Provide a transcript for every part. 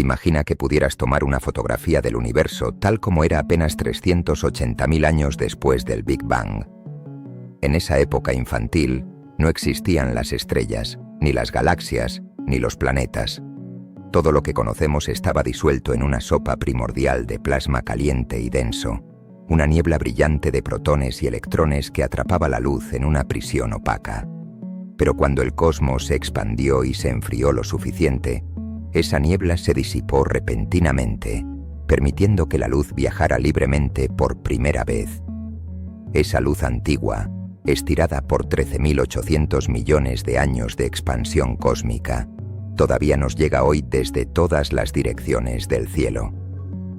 Imagina que pudieras tomar una fotografía del universo tal como era apenas 380.000 años después del Big Bang. En esa época infantil no existían las estrellas, ni las galaxias, ni los planetas. Todo lo que conocemos estaba disuelto en una sopa primordial de plasma caliente y denso, una niebla brillante de protones y electrones que atrapaba la luz en una prisión opaca. Pero cuando el cosmos se expandió y se enfrió lo suficiente, esa niebla se disipó repentinamente, permitiendo que la luz viajara libremente por primera vez. Esa luz antigua, estirada por 13.800 millones de años de expansión cósmica, todavía nos llega hoy desde todas las direcciones del cielo.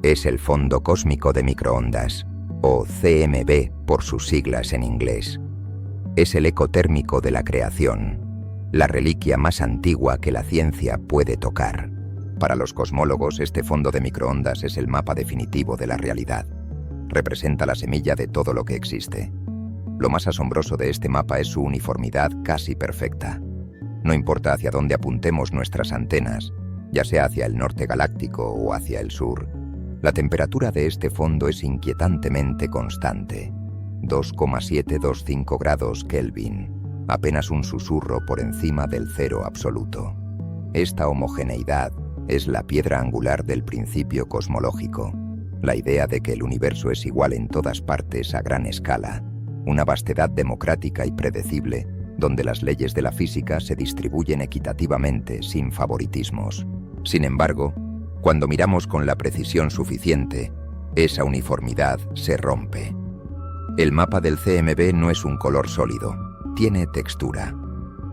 Es el fondo cósmico de microondas, o CMB por sus siglas en inglés. Es el eco térmico de la creación, la reliquia más antigua que la ciencia puede tocar. Para los cosmólogos, este fondo de microondas es el mapa definitivo de la realidad. Representa la semilla de todo lo que existe. Lo más asombroso de este mapa es su uniformidad casi perfecta. No importa hacia dónde apuntemos nuestras antenas, ya sea hacia el norte galáctico o hacia el sur, la temperatura de este fondo es inquietantemente constante, 2,725 grados Kelvin, apenas un susurro por encima del cero absoluto. Esta homogeneidad es la piedra angular del principio cosmológico, la idea de que el universo es igual en todas partes a gran escala, una vastedad democrática y predecible, donde las leyes de la física se distribuyen equitativamente sin favoritismos. Sin embargo, cuando miramos con la precisión suficiente, esa uniformidad se rompe. El mapa del CMB no es un color sólido, tiene textura.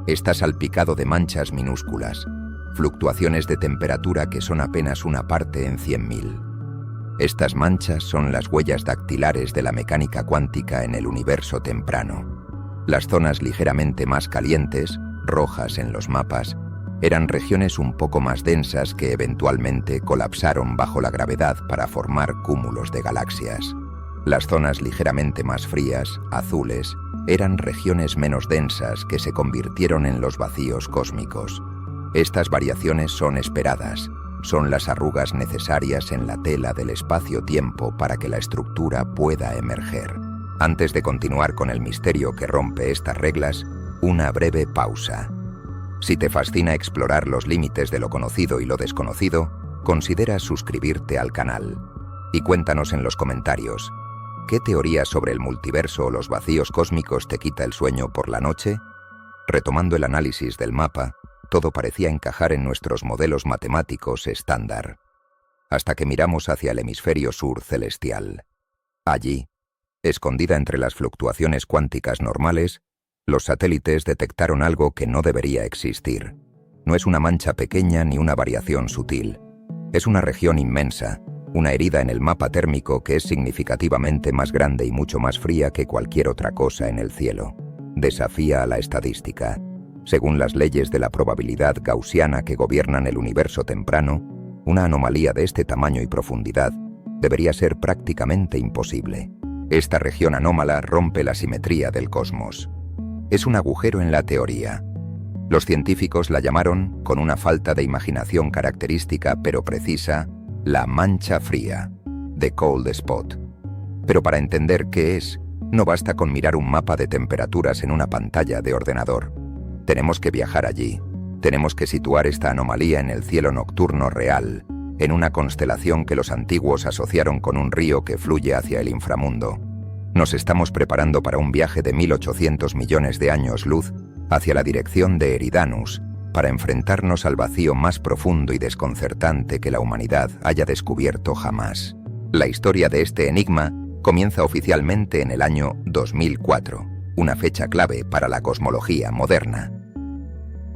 Está salpicado de manchas minúsculas, fluctuaciones de temperatura que son apenas una parte en 100.000. Estas manchas son las huellas dactilares de la mecánica cuántica en el universo temprano. Las zonas ligeramente más calientes, rojas en los mapas, eran regiones un poco más densas que eventualmente colapsaron bajo la gravedad para formar cúmulos de galaxias. Las zonas ligeramente más frías, azules, eran regiones menos densas que se convirtieron en los vacíos cósmicos. Estas variaciones son esperadas, son las arrugas necesarias en la tela del espacio-tiempo para que la estructura pueda emerger. Antes de continuar con el misterio que rompe estas reglas, una breve pausa. Si te fascina explorar los límites de lo conocido y lo desconocido, considera suscribirte al canal. Y cuéntanos en los comentarios, ¿qué teoría sobre el multiverso o los vacíos cósmicos te quita el sueño por la noche? Retomando el análisis del mapa, todo parecía encajar en nuestros modelos matemáticos estándar, hasta que miramos hacia el hemisferio sur celestial. Allí, escondida entre las fluctuaciones cuánticas normales, los satélites detectaron algo que no debería existir. No es una mancha pequeña ni una variación sutil. Es una región inmensa, una herida en el mapa térmico que es significativamente más grande y mucho más fría que cualquier otra cosa en el cielo. Desafía a la estadística. Según las leyes de la probabilidad gaussiana que gobiernan el universo temprano, una anomalía de este tamaño y profundidad debería ser prácticamente imposible. Esta región anómala rompe la simetría del cosmos. Es un agujero en la teoría. Los científicos la llamaron, con una falta de imaginación característica pero precisa, la mancha fría, the cold spot. Pero para entender qué es, no basta con mirar un mapa de temperaturas en una pantalla de ordenador. Tenemos que viajar allí. Tenemos que situar esta anomalía en el cielo nocturno real, en una constelación que los antiguos asociaron con un río que fluye hacia el inframundo. Nos estamos preparando para un viaje de 1.800 millones de años luz hacia la dirección de Eridanus, para enfrentarnos al vacío más profundo y desconcertante que la humanidad haya descubierto jamás. La historia de este enigma comienza oficialmente en el año 2004, una fecha clave para la cosmología moderna.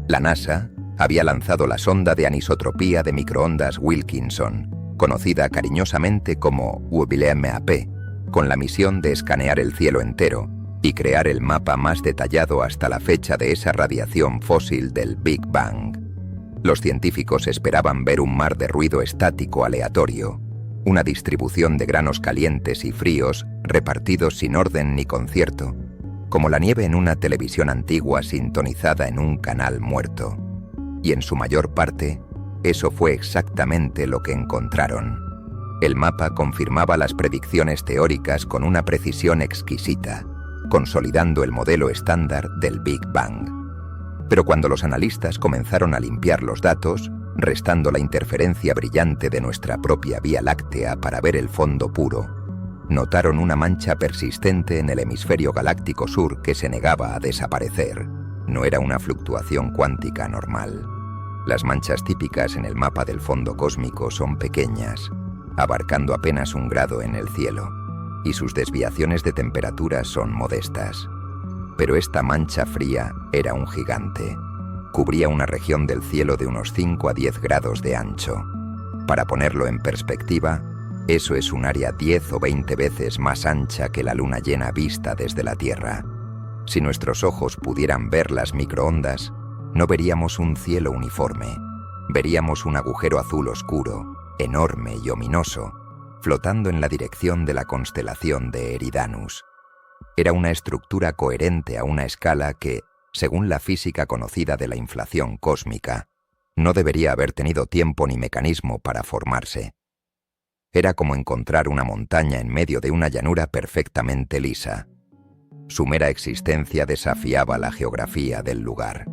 La NASA había lanzado la sonda de anisotropía de microondas Wilkinson, conocida cariñosamente como WMAP, con la misión de escanear el cielo entero y crear el mapa más detallado hasta la fecha de esa radiación fósil del Big Bang. Los científicos esperaban ver un mar de ruido estático aleatorio, una distribución de granos calientes y fríos repartidos sin orden ni concierto, como la nieve en una televisión antigua sintonizada en un canal muerto. Y en su mayor parte, Eso fue exactamente lo que encontraron. El mapa confirmaba las predicciones teóricas con una precisión exquisita, consolidando el modelo estándar del Big Bang. Pero cuando los analistas comenzaron a limpiar los datos, restando la interferencia brillante de nuestra propia Vía Láctea para ver el fondo puro, notaron una mancha persistente en el hemisferio galáctico sur que se negaba a desaparecer. No era una fluctuación cuántica normal. Las manchas típicas en el mapa del fondo cósmico son pequeñas, abarcando apenas 1 grado en el cielo, y sus desviaciones de temperatura son modestas. Pero esta mancha fría era un gigante. Cubría una región del cielo de unos 5 a 10 grados de ancho. Para ponerlo en perspectiva, eso es un área 10 o 20 veces más ancha que la luna llena vista desde la Tierra. Si nuestros ojos pudieran ver las microondas, no veríamos un cielo uniforme. Veríamos un agujero azul oscuro, enorme y ominoso, flotando en la dirección de la constelación de Eridanus. Era una estructura coherente a una escala que, según la física conocida de la inflación cósmica, no debería haber tenido tiempo ni mecanismo para formarse. Era como encontrar una montaña en medio de una llanura perfectamente lisa. Su mera existencia desafiaba la geografía del lugar.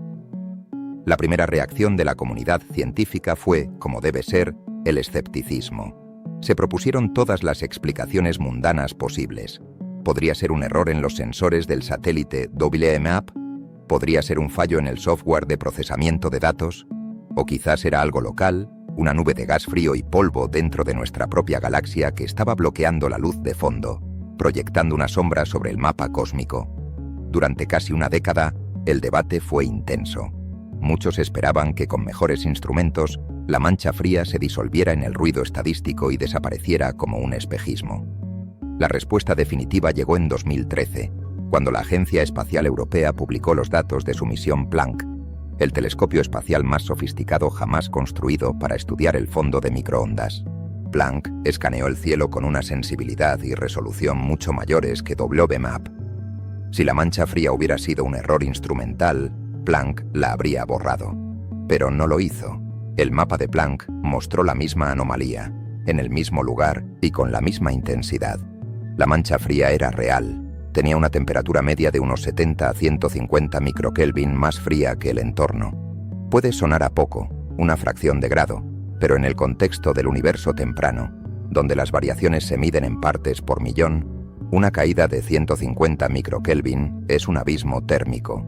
La primera reacción de la comunidad científica fue, como debe ser, el escepticismo. Se propusieron todas las explicaciones mundanas posibles. ¿Podría ser un error en los sensores del satélite WMAP? ¿Podría ser un fallo en el software de procesamiento de datos? ¿O quizás era algo local, una nube de gas frío y polvo dentro de nuestra propia galaxia que estaba bloqueando la luz de fondo, proyectando una sombra sobre el mapa cósmico? Durante casi una década, el debate fue intenso. Muchos esperaban que con mejores instrumentos, la mancha fría se disolviera en el ruido estadístico y desapareciera como un espejismo. La respuesta definitiva llegó en 2013, cuando la Agencia Espacial Europea publicó los datos de su misión Planck, el telescopio espacial más sofisticado jamás construido para estudiar el fondo de microondas. Planck escaneó el cielo con una sensibilidad y resolución mucho mayores que WMAP. Si la mancha fría hubiera sido un error instrumental, Planck la habría borrado. Pero no lo hizo. El mapa de Planck mostró la misma anomalía, en el mismo lugar y con la misma intensidad. La mancha fría era real. Tenía una temperatura media de unos 70 a 150 microkelvin más fría que el entorno. Puede sonar a poco, una fracción de grado, pero en el contexto del universo temprano, donde las variaciones se miden en partes por millón, una caída de 150 microkelvin es un abismo térmico.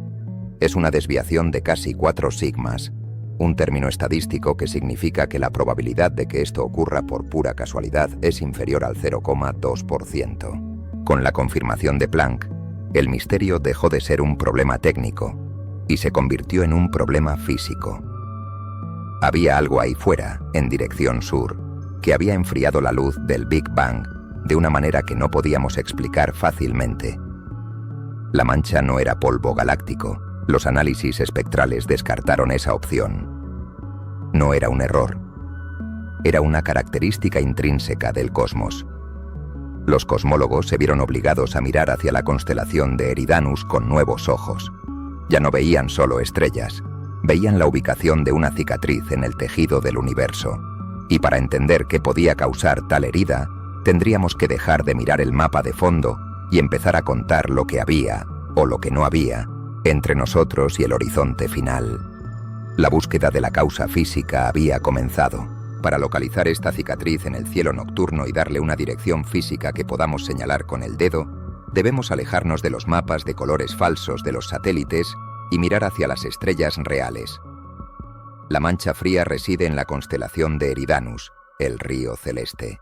Es una desviación de casi 4 sigmas, un término estadístico que significa que la probabilidad de que esto ocurra por pura casualidad es inferior al 0,2%. Con la confirmación de Planck, el misterio dejó de ser un problema técnico y se convirtió en un problema físico. Había algo ahí fuera, en dirección sur, que había enfriado la luz del Big Bang de una manera que no podíamos explicar fácilmente. La mancha no era polvo galáctico. Los análisis espectrales descartaron esa opción. No era un error. Era una característica intrínseca del cosmos. Los cosmólogos se vieron obligados a mirar hacia la constelación de Eridanus con nuevos ojos. Ya no veían solo estrellas, veían la ubicación de una cicatriz en el tejido del universo. Y para entender qué podía causar tal herida, tendríamos que dejar de mirar el mapa de fondo y empezar a contar lo que había, o lo que no había, entre nosotros y el horizonte final. La búsqueda de la causa física había comenzado. Para localizar esta cicatriz en el cielo nocturno y darle una dirección física que podamos señalar con el dedo, debemos alejarnos de los mapas de colores falsos de los satélites y mirar hacia las estrellas reales. La mancha fría reside en la constelación de Eridanus, el río celeste.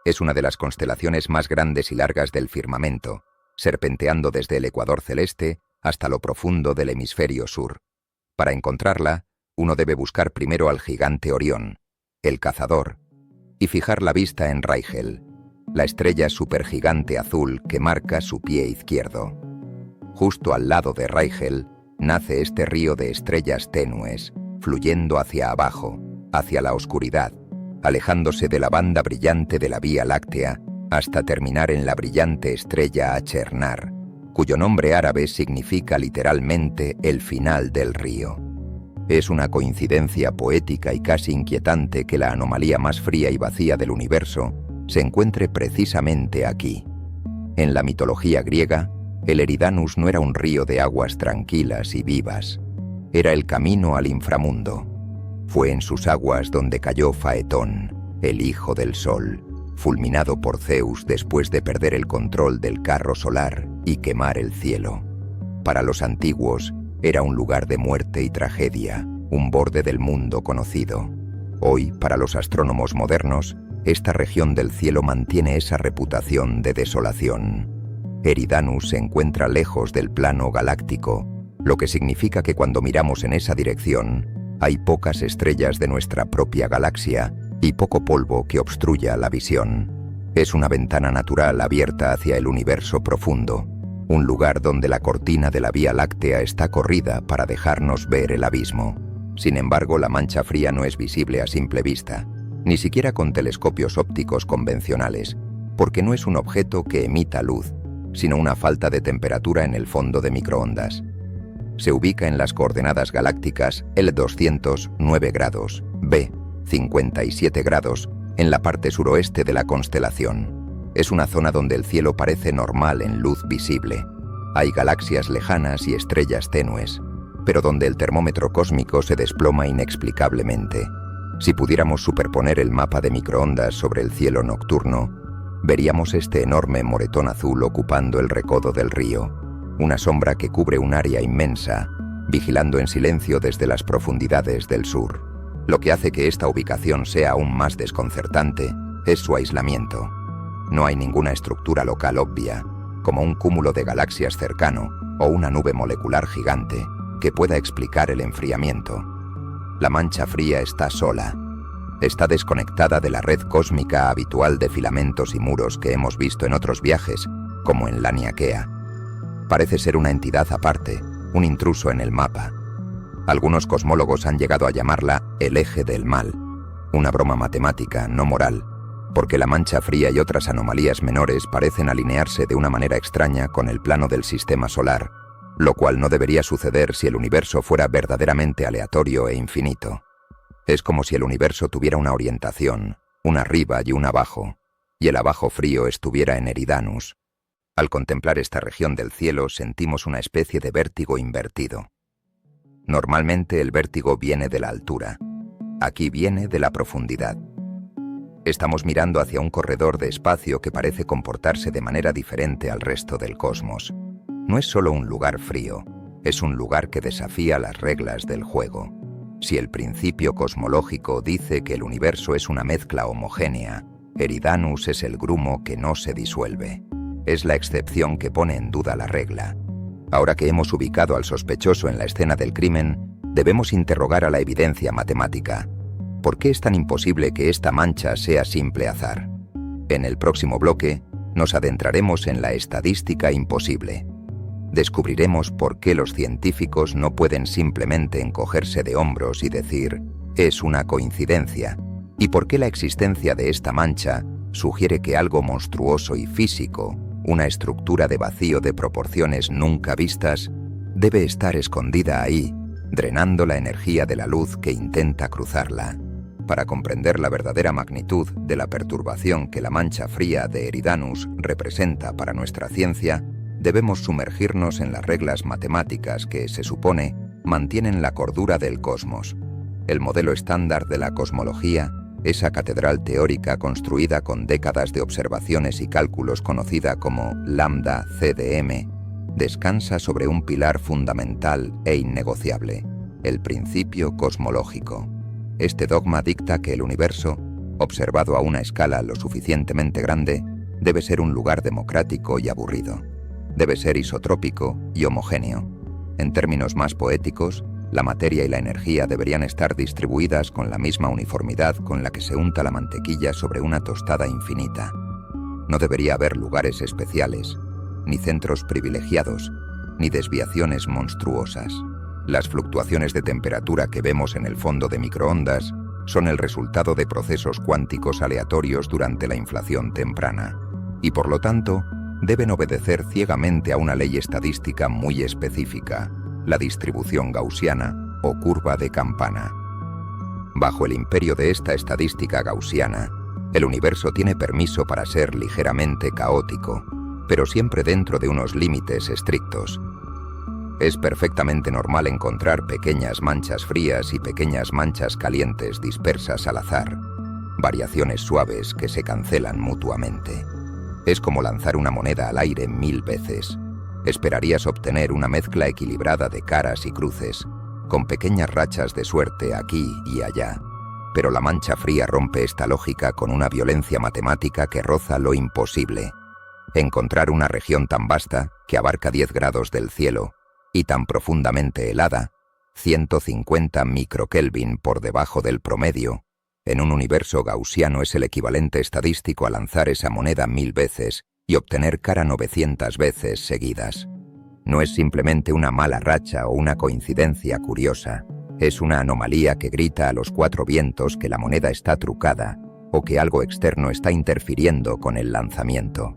Es una de las constelaciones más grandes y largas del firmamento, serpenteando desde el ecuador celeste hasta lo profundo del hemisferio sur. Para encontrarla, uno debe buscar primero al gigante Orión, el cazador, y fijar la vista en Rigel, la estrella supergigante azul que marca su pie izquierdo. Justo al lado de Rigel nace este río de estrellas tenues, fluyendo hacia abajo, hacia la oscuridad, alejándose de la banda brillante de la Vía Láctea hasta terminar en la brillante estrella Achernar, cuyo nombre árabe significa literalmente el final del río. Es una coincidencia poética y casi inquietante que la anomalía más fría y vacía del universo se encuentre precisamente aquí. En la mitología griega, el Eridanus no era un río de aguas tranquilas y vivas. Era el camino al inframundo. Fue en sus aguas donde cayó Faetón, el hijo del sol, fulminado por Zeus después de perder el control del carro solar y quemar el cielo. Para los antiguos, era un lugar de muerte y tragedia, un borde del mundo conocido. Hoy, para los astrónomos modernos, esta región del cielo mantiene esa reputación de desolación. Eridanus se encuentra lejos del plano galáctico, lo que significa que cuando miramos en esa dirección, hay pocas estrellas de nuestra propia galaxia y poco polvo que obstruya la visión. Es una ventana natural abierta hacia el universo profundo, un lugar donde la cortina de la Vía Láctea está corrida para dejarnos ver el abismo. Sin embargo, la mancha fría no es visible a simple vista, ni siquiera con telescopios ópticos convencionales, porque no es un objeto que emita luz, sino una falta de temperatura en el fondo de microondas. Se ubica en las coordenadas galácticas L200, 9 grados, B, 57 grados, en la parte suroeste de la constelación. Es una zona donde el cielo parece normal en luz visible. Hay galaxias lejanas y estrellas tenues, pero donde el termómetro cósmico se desploma inexplicablemente. Si pudiéramos superponer el mapa de microondas sobre el cielo nocturno, veríamos este enorme moretón azul ocupando el recodo del río, una sombra que cubre un área inmensa, vigilando en silencio desde las profundidades del sur. Lo que hace que esta ubicación sea aún más desconcertante es su aislamiento. No hay ninguna estructura local obvia, como un cúmulo de galaxias cercano o una nube molecular gigante, que pueda explicar el enfriamiento. La mancha fría está sola. Está desconectada de la red cósmica habitual de filamentos y muros que hemos visto en otros viajes, como en Laniakea. Parece ser una entidad aparte, un intruso en el mapa. Algunos cosmólogos han llegado a llamarla el eje del mal, una broma matemática, no moral, porque la mancha fría y otras anomalías menores parecen alinearse de una manera extraña con el plano del sistema solar, lo cual no debería suceder si el universo fuera verdaderamente aleatorio e infinito. Es como si el universo tuviera una orientación, un arriba y un abajo, y el abajo frío estuviera en Eridanus. Al contemplar esta región del cielo sentimos una especie de vértigo invertido. Normalmente el vértigo viene de la altura. Aquí viene de la profundidad. Estamos mirando hacia un corredor de espacio que parece comportarse de manera diferente al resto del cosmos. No es solo un lugar frío, es un lugar que desafía las reglas del juego. Si el principio cosmológico dice que el universo es una mezcla homogénea, Eridanus es el grumo que no se disuelve. Es la excepción que pone en duda la regla. Ahora que hemos ubicado al sospechoso en la escena del crimen, debemos interrogar a la evidencia matemática. ¿Por qué es tan imposible que esta mancha sea simple azar? En el próximo bloque, nos adentraremos en la estadística imposible. Descubriremos por qué los científicos no pueden simplemente encogerse de hombros y decir «es una coincidencia», y por qué la existencia de esta mancha sugiere que algo monstruoso y físico, una estructura de vacío de proporciones nunca vistas, debe estar escondida ahí, drenando la energía de la luz que intenta cruzarla. Para comprender la verdadera magnitud de la perturbación que la mancha fría de Eridanus representa para nuestra ciencia, debemos sumergirnos en las reglas matemáticas que, se supone, mantienen la cordura del cosmos. El modelo estándar de la cosmología, esa catedral teórica construida con décadas de observaciones y cálculos conocida como lambda CDM, descansa sobre un pilar fundamental e innegociable, el principio cosmológico. Este dogma dicta que el universo, observado a una escala lo suficientemente grande, debe ser un lugar democrático y aburrido. Debe ser isotrópico y homogéneo. En términos más poéticos, la materia y la energía deberían estar distribuidas con la misma uniformidad con la que se unta la mantequilla sobre una tostada infinita. No debería haber lugares especiales, ni centros privilegiados, ni desviaciones monstruosas. Las fluctuaciones de temperatura que vemos en el fondo de microondas son el resultado de procesos cuánticos aleatorios durante la inflación temprana, y por lo tanto, deben obedecer ciegamente a una ley estadística muy específica, la distribución gaussiana, o curva de campana. Bajo el imperio de esta estadística gaussiana, el universo tiene permiso para ser ligeramente caótico, pero siempre dentro de unos límites estrictos. Es perfectamente normal encontrar pequeñas manchas frías y pequeñas manchas calientes dispersas al azar, variaciones suaves que se cancelan mutuamente. Es como lanzar una moneda al aire 1000 veces. Esperarías obtener una mezcla equilibrada de caras y cruces, con pequeñas rachas de suerte aquí y allá. Pero la mancha fría rompe esta lógica con una violencia matemática que roza lo imposible. Encontrar una región tan vasta, que abarca 10 grados del cielo, y tan profundamente helada, 150 microkelvin por debajo del promedio, en un universo gaussiano es el equivalente estadístico a lanzar esa moneda 1000 veces y obtener cara 900 veces seguidas. No es simplemente una mala racha o una coincidencia curiosa, es una anomalía que grita a los 4 vientos que la moneda está trucada o que algo externo está interfiriendo con el lanzamiento.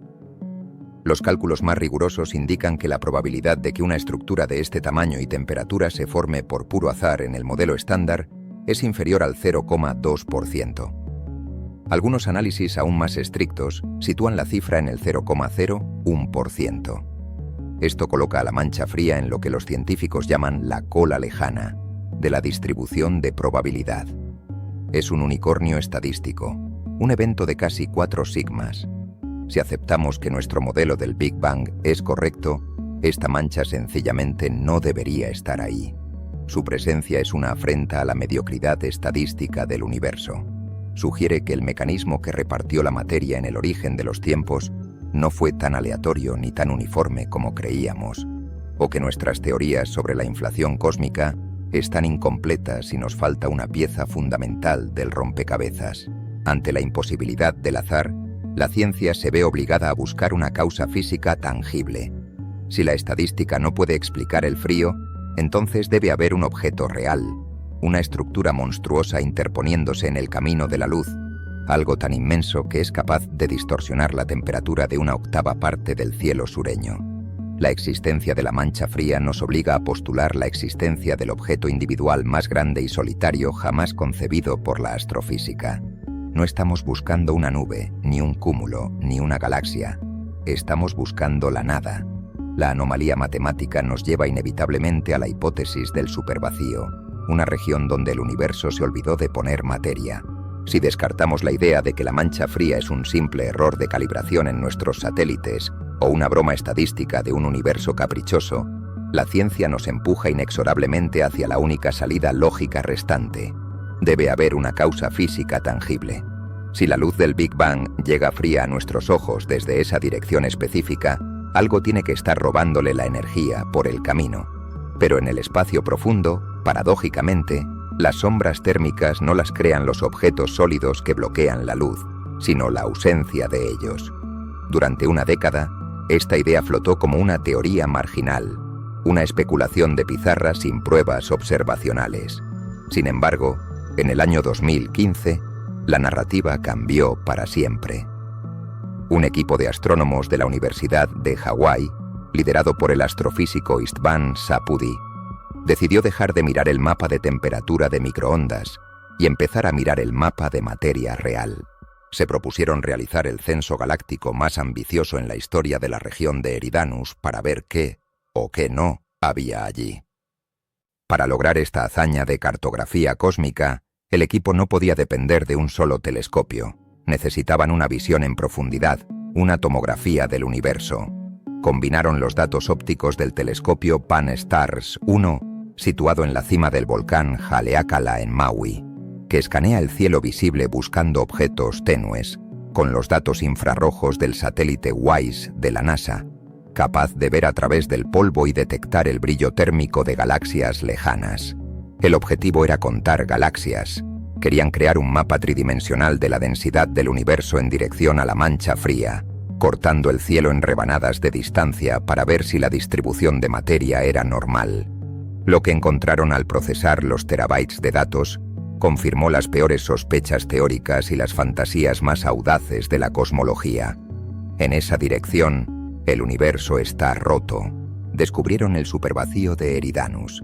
Los cálculos más rigurosos indican que la probabilidad de que una estructura de este tamaño y temperatura se forme por puro azar en el modelo estándar es inferior al 0,2%. Algunos análisis aún más estrictos sitúan la cifra en el 0,01%. Esto coloca a la mancha fría en lo que los científicos llaman la cola lejana de la distribución de probabilidad. Es un unicornio estadístico, un evento de casi 4 sigmas. Si aceptamos que nuestro modelo del Big Bang es correcto, esta mancha sencillamente no debería estar ahí. Su presencia es una afrenta a la mediocridad estadística del universo. Sugiere que el mecanismo que repartió la materia en el origen de los tiempos no fue tan aleatorio ni tan uniforme como creíamos, o que nuestras teorías sobre la inflación cósmica están incompletas y nos falta una pieza fundamental del rompecabezas. Ante la imposibilidad del azar, la ciencia se ve obligada a buscar una causa física tangible. Si la estadística no puede explicar el frío, entonces debe haber un objeto real, una estructura monstruosa interponiéndose en el camino de la luz, algo tan inmenso que es capaz de distorsionar la temperatura de una octava parte del cielo sureño. La existencia de la mancha fría nos obliga a postular la existencia del objeto individual más grande y solitario jamás concebido por la astrofísica. No estamos buscando una nube, ni un cúmulo, ni una galaxia. Estamos buscando la nada. La anomalía matemática nos lleva inevitablemente a la hipótesis del supervacío, una región donde el universo se olvidó de poner materia. Si descartamos la idea de que la mancha fría es un simple error de calibración en nuestros satélites o una broma estadística de un universo caprichoso, la ciencia nos empuja inexorablemente hacia la única salida lógica restante. Debe haber una causa física tangible. Si la luz del Big Bang llega fría a nuestros ojos desde esa dirección específica, algo tiene que estar robándole la energía por el camino. Pero en el espacio profundo, paradójicamente, las sombras térmicas no las crean los objetos sólidos que bloquean la luz, sino la ausencia de ellos. Durante una década, esta idea flotó como una teoría marginal, una especulación de pizarra sin pruebas observacionales. Sin embargo, en el año 2015, la narrativa cambió para siempre. Un equipo de astrónomos de la Universidad de Hawái, liderado por el astrofísico Istvan Sapudi, decidió dejar de mirar el mapa de temperatura de microondas y empezar a mirar el mapa de materia real. Se propusieron realizar el censo galáctico más ambicioso en la historia de la región de Eridanus para ver qué, o qué no, había allí. Para lograr esta hazaña de cartografía cósmica, el equipo no podía depender de un solo telescopio. Necesitaban una visión en profundidad, una tomografía del universo. Combinaron los datos ópticos del telescopio Pan-STARRS 1, situado en la cima del volcán Haleakala en Maui, que escanea el cielo visible buscando objetos tenues, con los datos infrarrojos del satélite WISE de la NASA, capaz de ver a través del polvo y detectar el brillo térmico de galaxias lejanas. El objetivo era contar galaxias. Querían crear un mapa tridimensional de la densidad del universo en dirección a la mancha fría, cortando el cielo en rebanadas de distancia para ver si la distribución de materia era normal. Lo que encontraron al procesar los terabytes de datos confirmó las peores sospechas teóricas y las fantasías más audaces de la cosmología. En esa dirección, el universo está roto. Descubrieron el supervacío de Eridanus.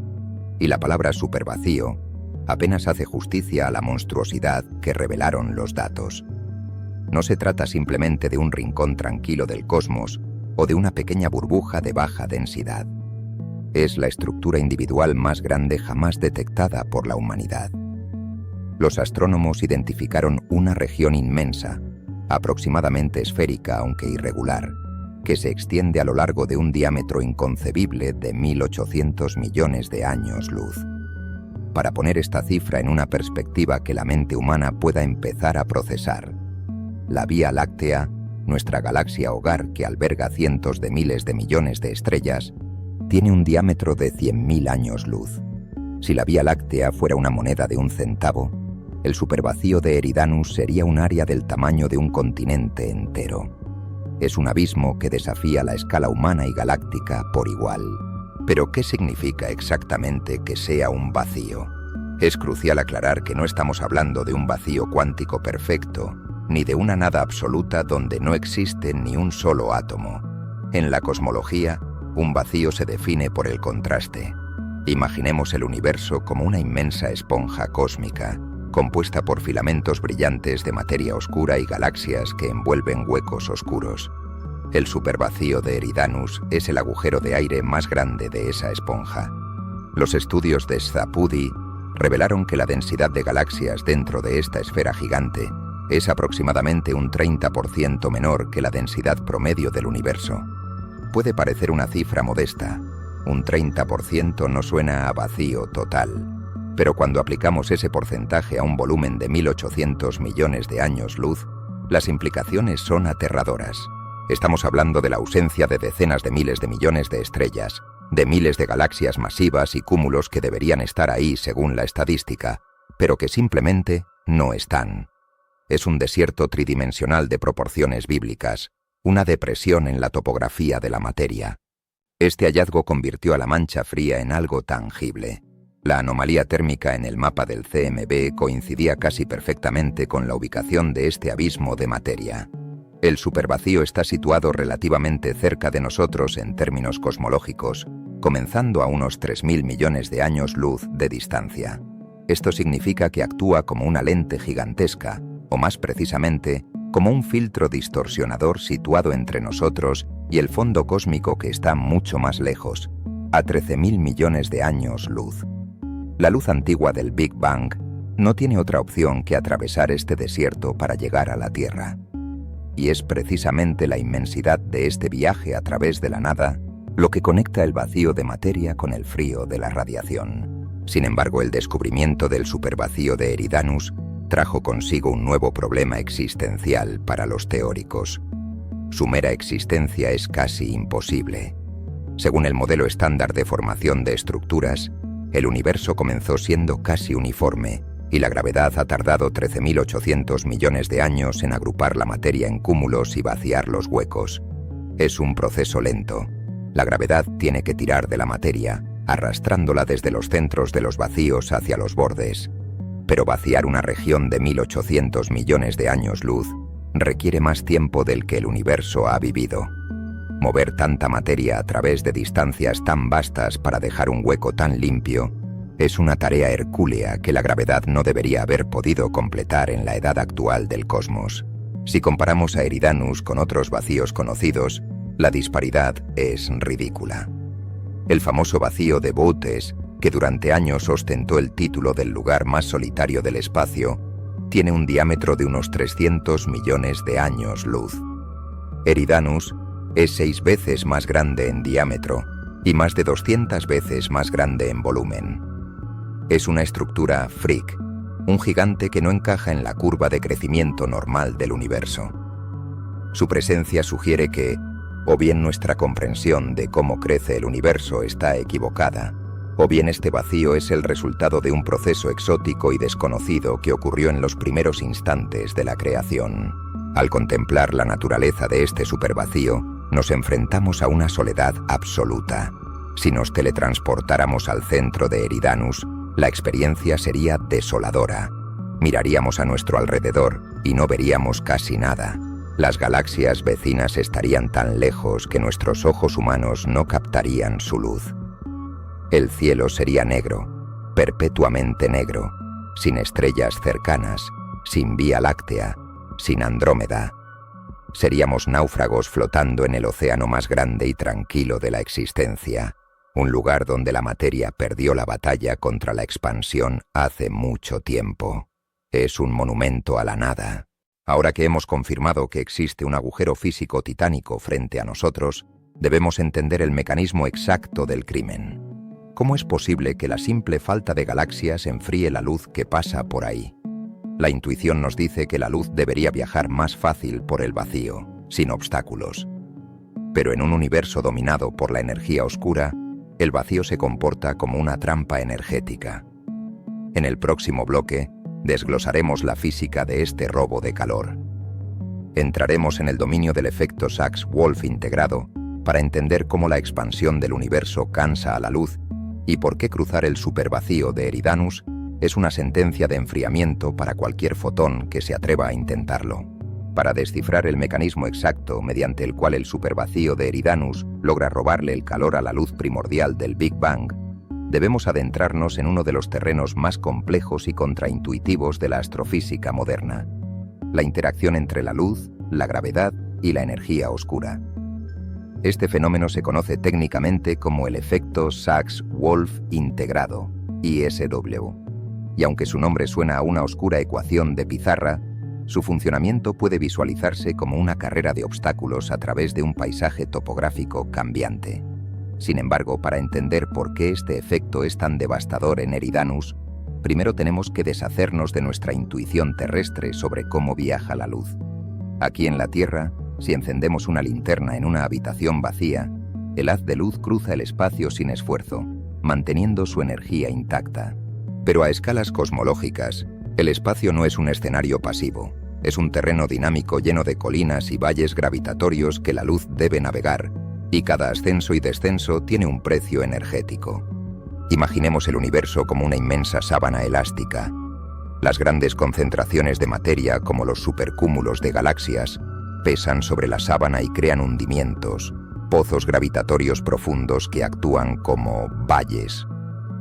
y la palabra supervacío apenas hace justicia a la monstruosidad que revelaron los datos. No se trata simplemente de un rincón tranquilo del cosmos o de una pequeña burbuja de baja densidad. Es la estructura individual más grande jamás detectada por la humanidad. Los astrónomos identificaron una región inmensa, aproximadamente esférica aunque irregular, que se extiende a lo largo de un diámetro inconcebible de 1.800 millones de años luz. Para poner esta cifra en una perspectiva que la mente humana pueda empezar a procesar, la Vía Láctea, nuestra galaxia hogar que alberga cientos de miles de millones de estrellas, tiene un diámetro de 100.000 años luz. Si la Vía Láctea fuera una moneda de 1 centavo, el supervacío de Eridanus sería un área del tamaño de un continente entero. Es un abismo que desafía la escala humana y galáctica por igual. Pero, ¿qué significa exactamente que sea un vacío? Es crucial aclarar que no estamos hablando de un vacío cuántico perfecto, ni de una nada absoluta donde no existe ni un solo átomo. En la cosmología, un vacío se define por el contraste. Imaginemos el universo como una inmensa esponja cósmica, compuesta por filamentos brillantes de materia oscura y galaxias que envuelven huecos oscuros. El supervacío de Eridanus es el agujero de aire más grande de esa esponja. Los estudios de Szapudi revelaron que la densidad de galaxias dentro de esta esfera gigante es aproximadamente un 30% menor que la densidad promedio del universo. Puede parecer una cifra modesta, un 30% no suena a vacío total, pero cuando aplicamos ese porcentaje a un volumen de 1.800 millones de años luz, las implicaciones son aterradoras. Estamos hablando de la ausencia de decenas de miles de millones de estrellas, de miles de galaxias masivas y cúmulos que deberían estar ahí según la estadística, pero que simplemente no están. Es un desierto tridimensional de proporciones bíblicas, una depresión en la topografía de la materia. Este hallazgo convirtió a la mancha fría en algo tangible. La anomalía térmica en el mapa del CMB coincidía casi perfectamente con la ubicación de este abismo de materia. El supervacío está situado relativamente cerca de nosotros en términos cosmológicos, comenzando a unos 3.000 millones de años luz de distancia. Esto significa que actúa como una lente gigantesca, o más precisamente, como un filtro distorsionador situado entre nosotros y el fondo cósmico que está mucho más lejos, a 13.000 millones de años luz. La luz antigua del Big Bang no tiene otra opción que atravesar este desierto para llegar a la Tierra. Y es precisamente la inmensidad de este viaje a través de la nada lo que conecta el vacío de materia con el frío de la radiación. Sin embargo, el descubrimiento del supervacío de Eridanus trajo consigo un nuevo problema existencial para los teóricos. Su mera existencia es casi imposible. Según el modelo estándar de formación de estructuras, el universo comenzó siendo casi uniforme, y la gravedad ha tardado 13.800 millones de años en agrupar la materia en cúmulos y vaciar los huecos. Es un proceso lento. La gravedad tiene que tirar de la materia, arrastrándola desde los centros de los vacíos hacia los bordes. Pero vaciar una región de 1.800 millones de años luz requiere más tiempo del que el universo ha vivido. Mover tanta materia a través de distancias tan vastas para dejar un hueco tan limpio es una tarea hercúlea que la gravedad no debería haber podido completar en la edad actual del cosmos. Si comparamos a Eridanus con otros vacíos conocidos, la disparidad es ridícula. El famoso vacío de Boötes, que durante años ostentó el título del lugar más solitario del espacio, tiene un diámetro de unos 300 millones de años luz. Eridanus es 6 veces más grande en diámetro y más de 200 veces más grande en volumen. Es una estructura freak, un gigante que no encaja en la curva de crecimiento normal del universo. Su presencia sugiere que, o bien nuestra comprensión de cómo crece el universo está equivocada, o bien este vacío es el resultado de un proceso exótico y desconocido que ocurrió en los primeros instantes de la creación. Al contemplar la naturaleza de este supervacío, nos enfrentamos a una soledad absoluta. Si nos teletransportáramos al centro de Eridanus, la experiencia sería desoladora. Miraríamos a nuestro alrededor y no veríamos casi nada. Las galaxias vecinas estarían tan lejos que nuestros ojos humanos no captarían su luz. El cielo sería negro, perpetuamente negro, sin estrellas cercanas, sin Vía Láctea, sin Andrómeda. Seríamos náufragos flotando en el océano más grande y tranquilo de la existencia, un lugar donde la materia perdió la batalla contra la expansión hace mucho tiempo. Es un monumento a la nada. Ahora que hemos confirmado que existe un agujero físico titánico frente a nosotros, debemos entender el mecanismo exacto del crimen. ¿Cómo es posible que la simple falta de galaxias enfríe la luz que pasa por ahí? La intuición nos dice que la luz debería viajar más fácil por el vacío, sin obstáculos. Pero en un universo dominado por la energía oscura, el vacío se comporta como una trampa energética. En el próximo bloque, desglosaremos la física de este robo de calor. Entraremos en el dominio del efecto Sachs-Wolf integrado para entender cómo la expansión del universo cansa a la luz y por qué cruzar el supervacío de Eridanus es una sentencia de enfriamiento para cualquier fotón que se atreva a intentarlo. Para descifrar el mecanismo exacto mediante el cual el supervacío de Eridanus logra robarle el calor a la luz primordial del Big Bang, debemos adentrarnos en uno de los terrenos más complejos y contraintuitivos de la astrofísica moderna: la interacción entre la luz, la gravedad y la energía oscura. Este fenómeno se conoce técnicamente como el efecto Sachs-Wolf integrado, ISW, y aunque su nombre suena a una oscura ecuación de pizarra, su funcionamiento puede visualizarse como una carrera de obstáculos a través de un paisaje topográfico cambiante. Sin embargo, para entender por qué este efecto es tan devastador en Eridanus, primero tenemos que deshacernos de nuestra intuición terrestre sobre cómo viaja la luz. Aquí en la Tierra, si encendemos una linterna en una habitación vacía, el haz de luz cruza el espacio sin esfuerzo, manteniendo su energía intacta. Pero a escalas cosmológicas, el espacio no es un escenario pasivo, es un terreno dinámico lleno de colinas y valles gravitatorios que la luz debe navegar, y cada ascenso y descenso tiene un precio energético. Imaginemos el universo como una inmensa sábana elástica. Las grandes concentraciones de materia, como los supercúmulos de galaxias, pesan sobre la sábana y crean hundimientos, pozos gravitatorios profundos que actúan como valles.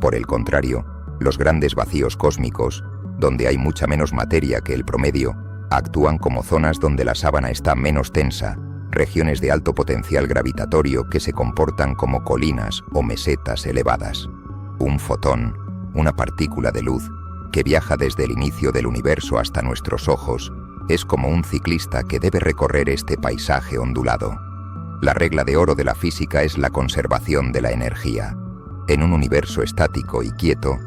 Por el contrario, los grandes vacíos cósmicos, donde hay mucha menos materia que el promedio, actúan como zonas donde la sábana está menos tensa, regiones de alto potencial gravitatorio que se comportan como colinas o mesetas elevadas. Un fotón, una partícula de luz, que viaja desde el inicio del universo hasta nuestros ojos, es como un ciclista que debe recorrer este paisaje ondulado. La regla de oro de la física es la conservación de la energía. En un universo estático y quieto,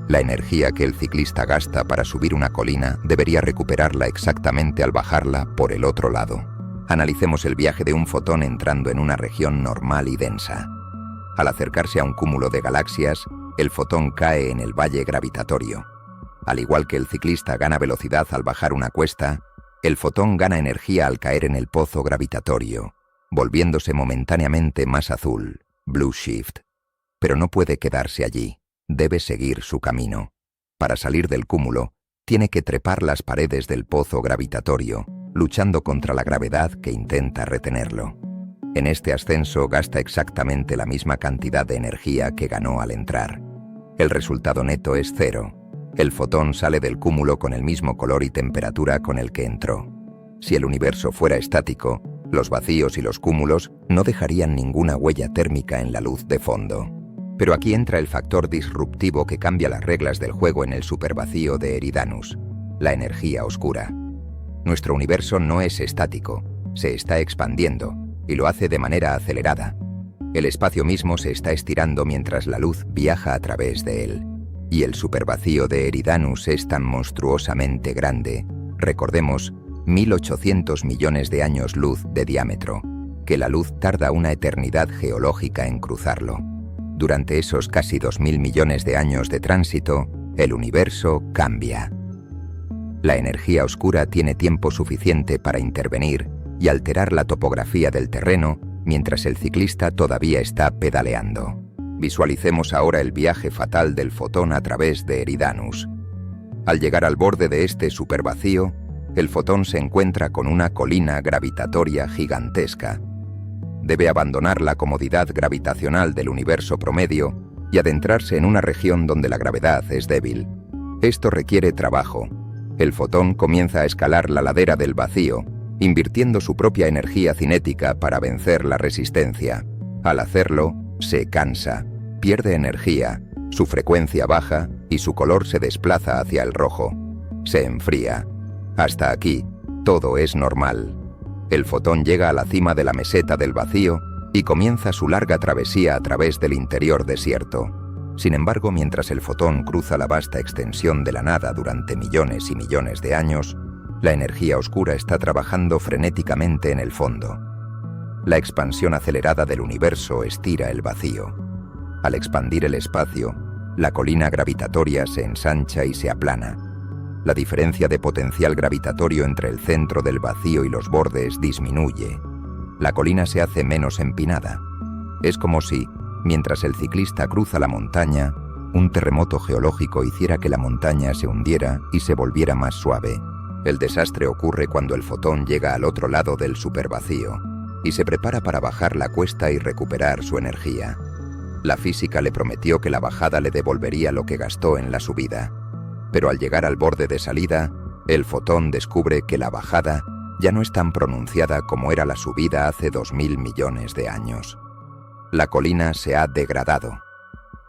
la energía que el ciclista gasta para subir una colina debería recuperarla exactamente al bajarla por el otro lado. Analicemos el viaje de un fotón entrando en una región normal y densa. Al acercarse a un cúmulo de galaxias, el fotón cae en el valle gravitatorio. Al igual que el ciclista gana velocidad al bajar una cuesta, el fotón gana energía al caer en el pozo gravitatorio, volviéndose momentáneamente más azul, blue shift. Pero no puede quedarse allí, debe seguir su camino. Para salir del cúmulo, tiene que trepar las paredes del pozo gravitatorio, luchando contra la gravedad que intenta retenerlo. En este ascenso gasta exactamente la misma cantidad de energía que ganó al entrar. El resultado neto es cero. El fotón sale del cúmulo con el mismo color y temperatura con el que entró. Si el universo fuera estático, los vacíos y los cúmulos no dejarían ninguna huella térmica en la luz de fondo. Pero aquí entra el factor disruptivo que cambia las reglas del juego en el supervacío de Eridanus, la energía oscura. Nuestro universo no es estático, se está expandiendo, y lo hace de manera acelerada. El espacio mismo se está estirando mientras la luz viaja a través de él. Y el supervacío de Eridanus es tan monstruosamente grande, recordemos, 1800 millones de años luz de diámetro, que la luz tarda una eternidad geológica en cruzarlo. Durante esos casi 2000 millones de años de tránsito, el universo cambia. La energía oscura tiene tiempo suficiente para intervenir y alterar la topografía del terreno mientras el ciclista todavía está pedaleando. Visualicemos ahora el viaje fatal del fotón a través de Eridanus. Al llegar al borde de este supervacío, el fotón se encuentra con una colina gravitatoria gigantesca. Debe abandonar la comodidad gravitacional del universo promedio y adentrarse en una región donde la gravedad es débil. Esto requiere trabajo. El fotón comienza a escalar la ladera del vacío, invirtiendo su propia energía cinética para vencer la resistencia. Al hacerlo, se cansa, pierde energía, su frecuencia baja y su color se desplaza hacia el rojo. Se enfría. Hasta aquí, todo es normal. El fotón llega a la cima de la meseta del vacío y comienza su larga travesía a través del interior desierto. Sin embargo, mientras el fotón cruza la vasta extensión de la nada durante millones y millones de años, la energía oscura está trabajando frenéticamente en el fondo. La expansión acelerada del universo estira el vacío. Al expandir el espacio, la colina gravitatoria se ensancha y se aplana. La diferencia de potencial gravitatorio entre el centro del vacío y los bordes disminuye. La colina se hace menos empinada. Es como si, mientras el ciclista cruza la montaña, un terremoto geológico hiciera que la montaña se hundiera y se volviera más suave. El desastre ocurre cuando el fotón llega al otro lado del supervacío y se prepara para bajar la cuesta y recuperar su energía. La física le prometió que la bajada le devolvería lo que gastó en la subida. Pero al llegar al borde de salida, el fotón descubre que la bajada ya no es tan pronunciada como era la subida hace 2000 millones de años. La colina se ha degradado.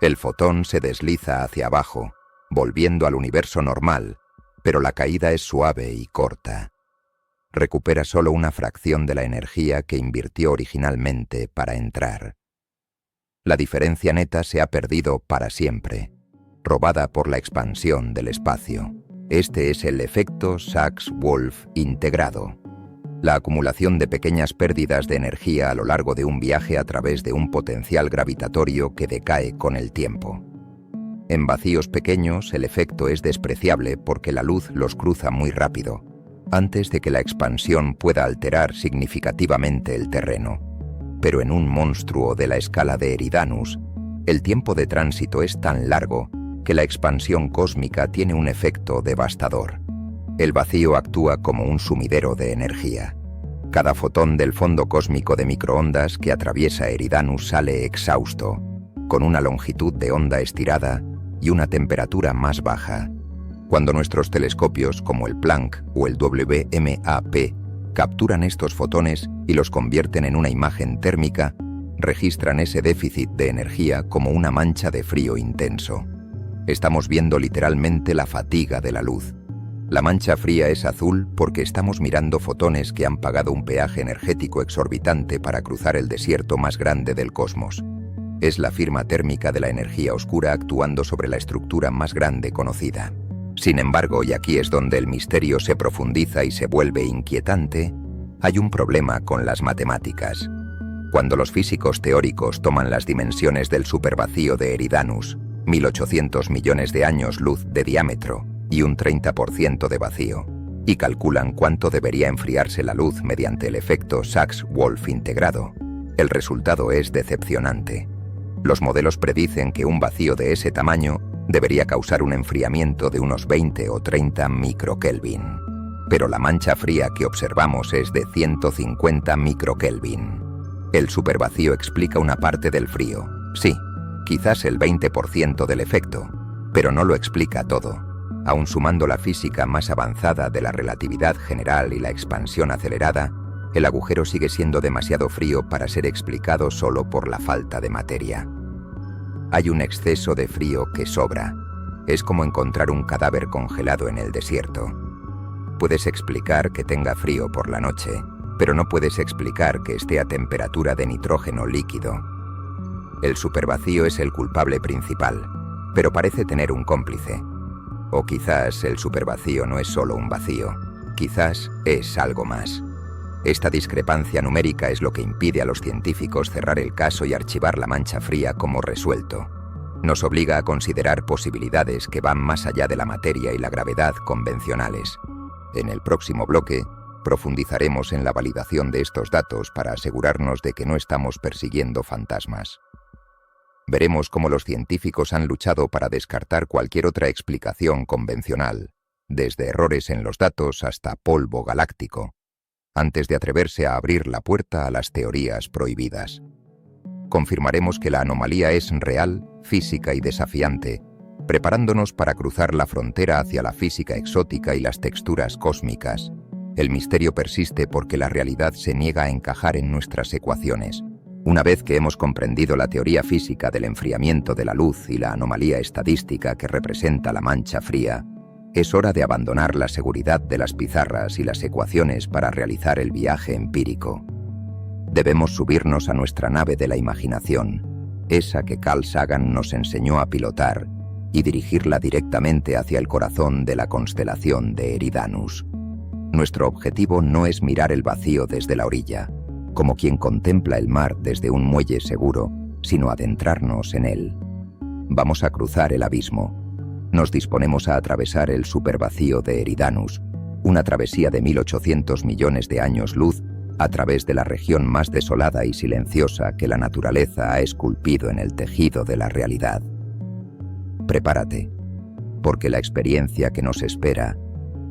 El fotón se desliza hacia abajo, volviendo al universo normal, pero la caída es suave y corta. Recupera solo una fracción de la energía que invirtió originalmente para entrar. La diferencia neta se ha perdido para siempre, robada por la expansión del espacio. Este es el efecto Sachs-Wolf integrado. La acumulación de pequeñas pérdidas de energía a lo largo de un viaje a través de un potencial gravitatorio que decae con el tiempo. En vacíos pequeños, el efecto es despreciable porque la luz los cruza muy rápido, antes de que la expansión pueda alterar significativamente el terreno. Pero en un monstruo de la escala de Eridanus, el tiempo de tránsito es tan largo que la expansión cósmica tiene un efecto devastador. El vacío actúa como un sumidero de energía. Cada fotón del fondo cósmico de microondas que atraviesa Eridanus sale exhausto, con una longitud de onda estirada y una temperatura más baja. Cuando nuestros telescopios, como el Planck o el WMAP, capturan estos fotones y los convierten en una imagen térmica, registran ese déficit de energía como una mancha de frío intenso. Estamos viendo literalmente la fatiga de la luz. La mancha fría es azul porque estamos mirando fotones que han pagado un peaje energético exorbitante para cruzar el desierto más grande del cosmos. Es la firma térmica de la energía oscura actuando sobre la estructura más grande conocida. Sin embargo, y aquí es donde el misterio se profundiza y se vuelve inquietante, hay un problema con las matemáticas. Cuando los físicos teóricos toman las dimensiones del supervacío de Eridanus, 1800 millones de años luz de diámetro y un 30% de vacío, y calculan cuánto debería enfriarse la luz mediante el efecto Sachs-Wolf integrado, el resultado es decepcionante. Los modelos predicen que un vacío de ese tamaño debería causar un enfriamiento de unos 20 o 30 microkelvin. Pero la mancha fría que observamos es de 150 microkelvin. El supervacío explica una parte del frío, sí, quizás el 20% del efecto, pero no lo explica todo. Aun sumando la física más avanzada de la relatividad general y la expansión acelerada, el agujero sigue siendo demasiado frío para ser explicado solo por la falta de materia. Hay un exceso de frío que sobra. Es como encontrar un cadáver congelado en el desierto. Puedes explicar que tenga frío por la noche, pero no puedes explicar que esté a temperatura de nitrógeno líquido. El supervacío es el culpable principal, pero parece tener un cómplice. O quizás el supervacío no es solo un vacío, quizás es algo más. Esta discrepancia numérica es lo que impide a los científicos cerrar el caso y archivar la mancha fría como resuelto. Nos obliga a considerar posibilidades que van más allá de la materia y la gravedad convencionales. En el próximo bloque, profundizaremos en la validación de estos datos para asegurarnos de que no estamos persiguiendo fantasmas. Veremos cómo los científicos han luchado para descartar cualquier otra explicación convencional, desde errores en los datos hasta polvo galáctico, antes de atreverse a abrir la puerta a las teorías prohibidas. Confirmaremos que la anomalía es real física y desafiante, preparándonos para cruzar la frontera hacia la física exótica y las texturas cósmicas. El misterio persiste porque la realidad se niega a encajar en nuestras ecuaciones. Una vez que hemos comprendido la teoría física del enfriamiento de la luz y la anomalía estadística que representa la mancha fría, es hora de abandonar la seguridad de las pizarras y las ecuaciones para realizar el viaje empírico. Debemos subirnos a nuestra nave de la imaginación, esa que Carl Sagan nos enseñó a pilotar, y dirigirla directamente hacia el corazón de la constelación de Eridanus. Nuestro objetivo no es mirar el vacío desde la orilla, como quien contempla el mar desde un muelle seguro, sino adentrarnos en él. Vamos a cruzar el abismo. Nos disponemos a atravesar el supervacío de Eridanus, una travesía de 1800 millones de años luz a través de la región más desolada y silenciosa que la naturaleza ha esculpido en el tejido de la realidad. Prepárate, porque la experiencia que nos espera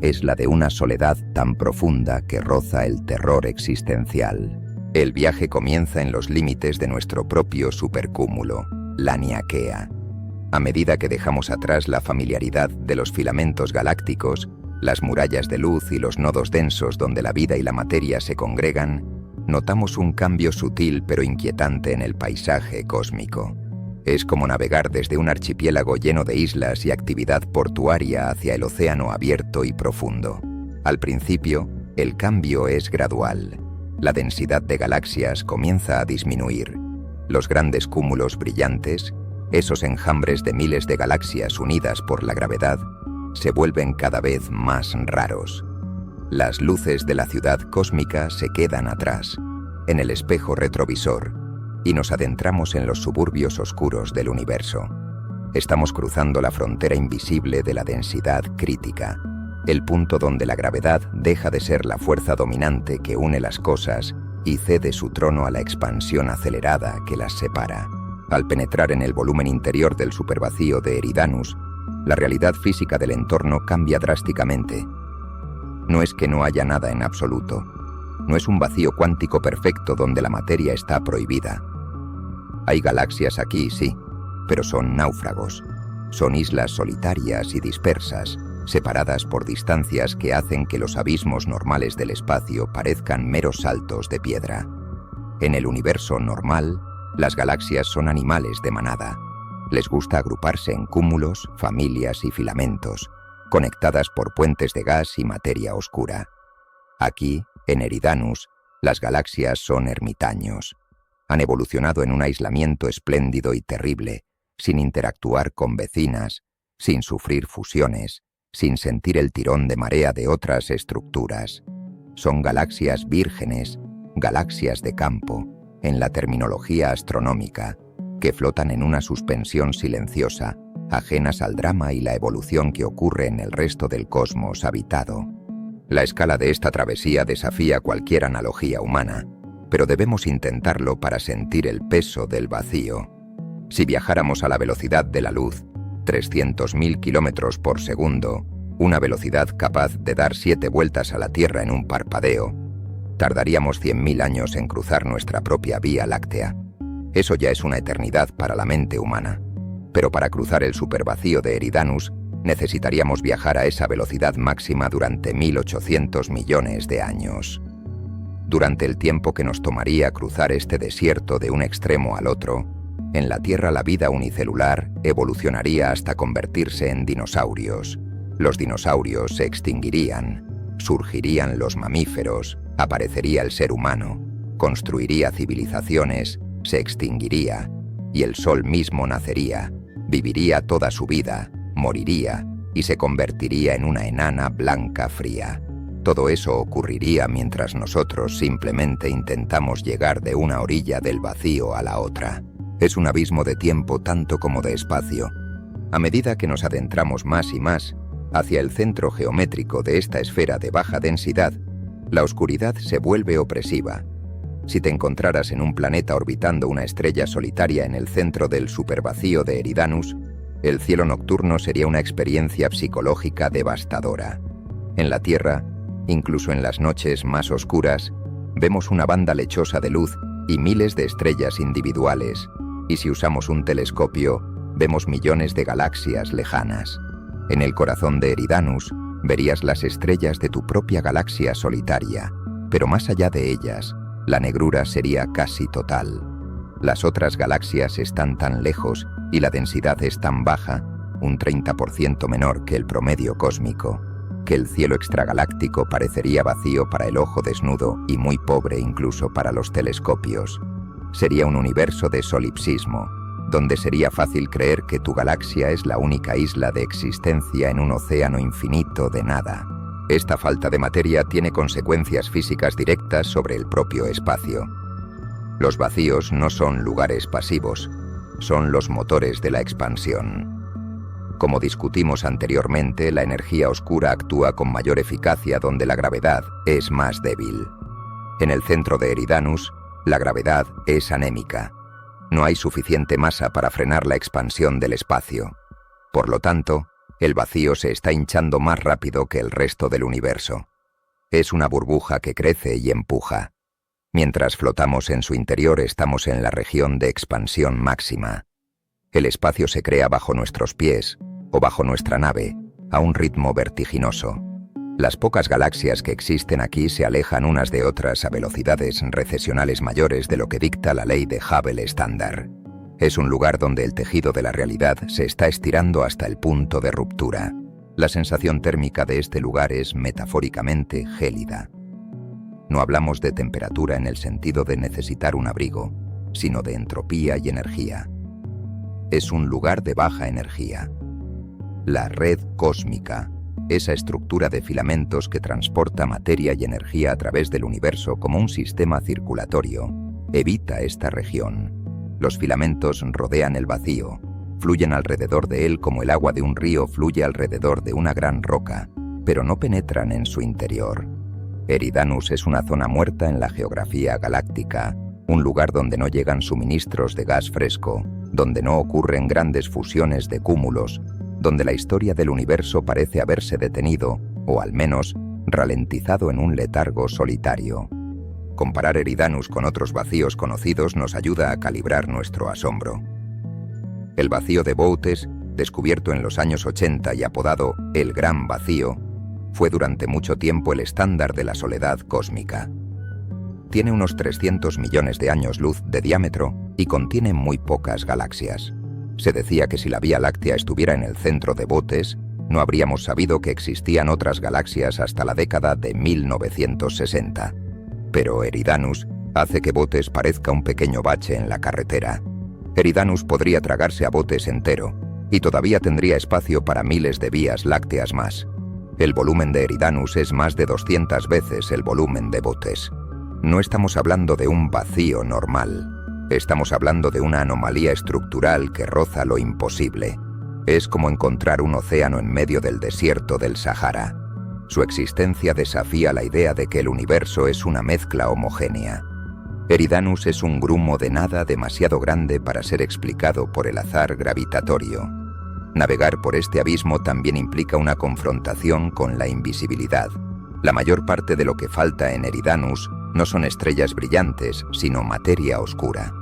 es la de una soledad tan profunda que roza el terror existencial. El viaje comienza en los límites de nuestro propio supercúmulo, la Niaquea. A medida que dejamos atrás la familiaridad de los filamentos galácticos, las murallas de luz y los nodos densos donde la vida y la materia se congregan, notamos un cambio sutil pero inquietante en el paisaje cósmico. Es como navegar desde un archipiélago lleno de islas y actividad portuaria hacia el océano abierto y profundo. Al principio, el cambio es gradual. La densidad de galaxias comienza a disminuir. Los grandes cúmulos brillantes, esos enjambres de miles de galaxias unidas por la gravedad, se vuelven cada vez más raros. Las luces de la ciudad cósmica se quedan atrás, en el espejo retrovisor, y nos adentramos en los suburbios oscuros del universo. Estamos cruzando la frontera invisible de la densidad crítica, el punto donde la gravedad deja de ser la fuerza dominante que une las cosas y cede su trono a la expansión acelerada que las separa. Al penetrar en el volumen interior del supervacío de Eridanus, la realidad física del entorno cambia drásticamente. No es que no haya nada en absoluto. No es un vacío cuántico perfecto donde la materia está prohibida. Hay galaxias aquí, sí, pero son náufragos. Son islas solitarias y dispersas, separadas por distancias que hacen que los abismos normales del espacio parezcan meros saltos de piedra. En el universo normal, las galaxias son animales de manada. Les gusta agruparse en cúmulos, familias y filamentos, conectadas por puentes de gas y materia oscura. Aquí, en Eridanus, las galaxias son ermitaños. Han evolucionado en un aislamiento espléndido y terrible, sin interactuar con vecinas, sin sufrir fusiones, sin sentir el tirón de marea de otras estructuras. Son galaxias vírgenes, galaxias de campo, en la terminología astronómica, que flotan en una suspensión silenciosa, ajenas al drama y la evolución que ocurre en el resto del cosmos habitado. La escala de esta travesía desafía cualquier analogía humana, pero debemos intentarlo para sentir el peso del vacío. Si viajáramos a la velocidad de la luz, 300.000 kilómetros por segundo, una velocidad capaz de dar 7 vueltas a la Tierra en un parpadeo, tardaríamos 100.000 años en cruzar nuestra propia Vía Láctea. Eso ya es una eternidad para la mente humana. Pero para cruzar el supervacío de Eridanus, necesitaríamos viajar a esa velocidad máxima durante 1.800 millones de años. Durante el tiempo que nos tomaría cruzar este desierto de un extremo al otro, en la Tierra la vida unicelular evolucionaría hasta convertirse en dinosaurios. Los dinosaurios se extinguirían, surgirían los mamíferos, aparecería el ser humano, construiría civilizaciones, se extinguiría, y el Sol mismo nacería, viviría toda su vida, moriría, y se convertiría en una enana blanca fría. Todo eso ocurriría mientras nosotros simplemente intentamos llegar de una orilla del vacío a la otra. Es un abismo de tiempo tanto como de espacio. A medida que nos adentramos más y más hacia el centro geométrico de esta esfera de baja densidad, la oscuridad se vuelve opresiva. Si te encontraras en un planeta orbitando una estrella solitaria en el centro del supervacío de Eridanus, el cielo nocturno sería una experiencia psicológica devastadora. En la Tierra, incluso en las noches más oscuras, vemos una banda lechosa de luz y miles de estrellas individuales, y si usamos un telescopio, Vemos millones de galaxias lejanas. En el corazón de Eridanus verías las estrellas de tu propia galaxia solitaria, pero más allá de ellas, la negrura sería casi total. Las otras galaxias están tan lejos y la densidad es tan baja, un 30% menor que el promedio cósmico, que el cielo extragaláctico parecería vacío para el ojo desnudo y muy pobre incluso para los telescopios. Sería un universo de solipsismo, donde sería fácil creer que tu galaxia es la única isla de existencia en un océano infinito de nada. Esta falta de materia tiene consecuencias físicas directas sobre el propio espacio. Los vacíos no son lugares pasivos, son los motores de la expansión. Como discutimos anteriormente, la energía oscura actúa con mayor eficacia donde la gravedad es más débil. En el centro de Eridanus, la gravedad es anémica. No hay suficiente masa para frenar la expansión del espacio. Por lo tanto, el vacío se está hinchando más rápido que el resto del universo. Es una burbuja que crece y empuja. Mientras flotamos en su interior, estamos en la región de expansión máxima. El espacio se crea bajo nuestros pies o bajo nuestra nave, a un ritmo vertiginoso. Las pocas galaxias que existen aquí se alejan unas de otras a velocidades recesionales mayores de lo que dicta la ley de Hubble estándar. Es un lugar donde el tejido de la realidad se está estirando hasta el punto de ruptura. La sensación térmica de este lugar es metafóricamente gélida. No hablamos de temperatura en el sentido de necesitar un abrigo, sino de entropía y energía. Es un lugar de baja energía. La red cósmica, esa estructura de filamentos que transporta materia y energía a través del universo como un sistema circulatorio, evita esta región. Los filamentos rodean el vacío, fluyen alrededor de él como el agua de un río fluye alrededor de una gran roca, pero no penetran en su interior. Eridanus es una zona muerta en la geografía galáctica, un lugar donde no llegan suministros de gas fresco, donde no ocurren grandes fusiones de cúmulos, donde la historia del universo parece haberse detenido, o al menos ralentizado en un letargo solitario. Comparar Eridanus con otros vacíos conocidos nos ayuda a calibrar nuestro asombro. El vacío de Boötes, descubierto en los años 80 y apodado el Gran Vacío, fue durante mucho tiempo el estándar de la soledad cósmica. Tiene unos 300 millones de años luz de diámetro y contiene muy pocas galaxias. Se decía que si la Vía Láctea estuviera en el centro de Boötes, no habríamos sabido que existían otras galaxias hasta la década de 1960. Pero Eridanus hace que Boötes parezca un pequeño bache en la carretera. Eridanus podría tragarse a Boötes entero, y todavía tendría espacio para miles de vías lácteas más. El volumen de Eridanus es más de 200 veces el volumen de Boötes. No estamos hablando de un vacío normal. Estamos hablando de una anomalía estructural que roza lo imposible. Es como encontrar un océano en medio del desierto del Sahara. Su existencia desafía la idea de que el universo es una mezcla homogénea. Eridanus es un grumo de nada demasiado grande para ser explicado por el azar gravitatorio. Navegar por este abismo también implica una confrontación con la invisibilidad. La mayor parte de lo que falta en Eridanus no son estrellas brillantes, sino materia oscura.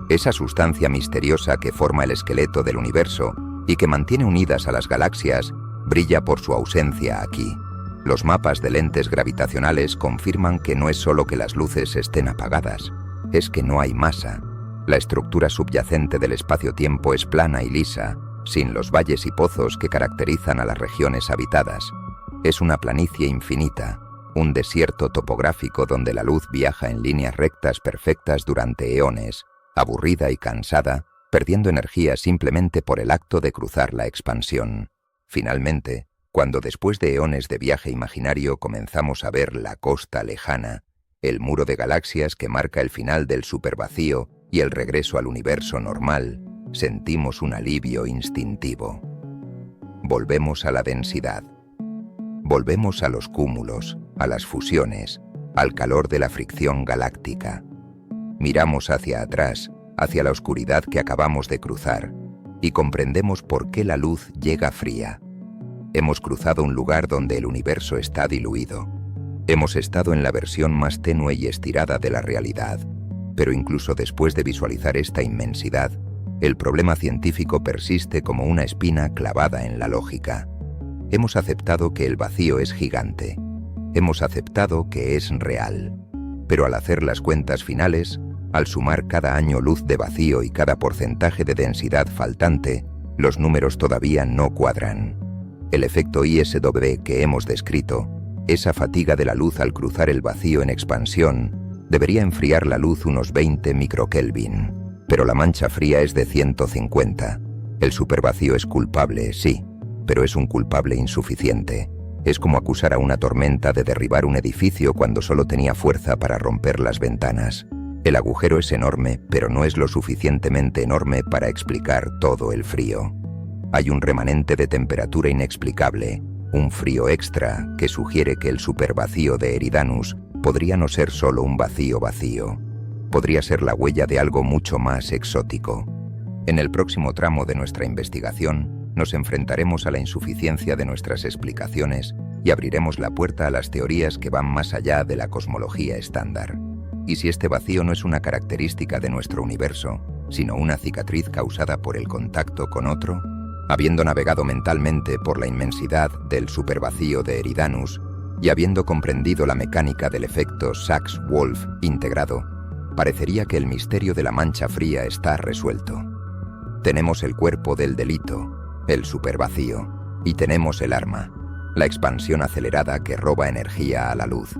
Esa sustancia misteriosa que forma el esqueleto del universo y que mantiene unidas a las galaxias, brilla por su ausencia aquí. Los mapas de lentes gravitacionales confirman que no es solo que las luces estén apagadas, es que no hay masa. La estructura subyacente del espacio-tiempo es plana y lisa, sin los valles y pozos que caracterizan a las regiones habitadas. Es una planicie infinita, un desierto topográfico donde la luz viaja en líneas rectas perfectas durante eones, aburrida y cansada, perdiendo energía simplemente por el acto de cruzar la expansión. Finalmente, cuando después de eones de viaje imaginario comenzamos a ver la costa lejana, el muro de galaxias que marca el final del supervacío y el regreso al universo normal, sentimos un alivio instintivo. Volvemos a la densidad. Volvemos a los cúmulos, a las fusiones, al calor de la fricción galáctica. Miramos hacia atrás, hacia la oscuridad que acabamos de cruzar, y comprendemos por qué la luz llega fría. Hemos cruzado un lugar donde el universo está diluido. Hemos estado en la versión más tenue y estirada de la realidad, pero incluso después de visualizar esta inmensidad, El problema científico persiste como una espina clavada en la lógica. Hemos aceptado que el vacío es gigante. Hemos aceptado que es real. Pero al hacer las cuentas finales, al sumar cada año luz de vacío y cada porcentaje de densidad faltante, los números todavía no cuadran. El efecto ISW que hemos descrito, esa fatiga de la luz al cruzar el vacío en expansión, debería enfriar la luz unos 20 microkelvin. Pero la mancha fría es de 150. El supervacío es culpable, sí, pero es un culpable insuficiente. Es como acusar a una tormenta de derribar un edificio cuando solo tenía fuerza para romper las ventanas. El agujero es enorme, pero no es lo suficientemente enorme para explicar todo el frío. Hay un remanente de temperatura inexplicable, un frío extra que sugiere que el supervacío de Eridanus podría no ser solo un vacío vacío. Podría ser la huella de algo mucho más exótico. En el próximo tramo de nuestra investigación, nos enfrentaremos a la insuficiencia de nuestras explicaciones y abriremos la puerta a las teorías que van más allá de la cosmología estándar. ¿Y si este vacío no es una característica de nuestro universo, sino una cicatriz causada por el contacto con otro? Habiendo navegado mentalmente por la inmensidad del supervacío de Eridanus y habiendo comprendido la mecánica del efecto Sachs-Wolf integrado, parecería que el misterio de la mancha fría está resuelto. Tenemos el cuerpo del delito, el supervacío, y tenemos el arma, la expansión acelerada que roba energía a la luz.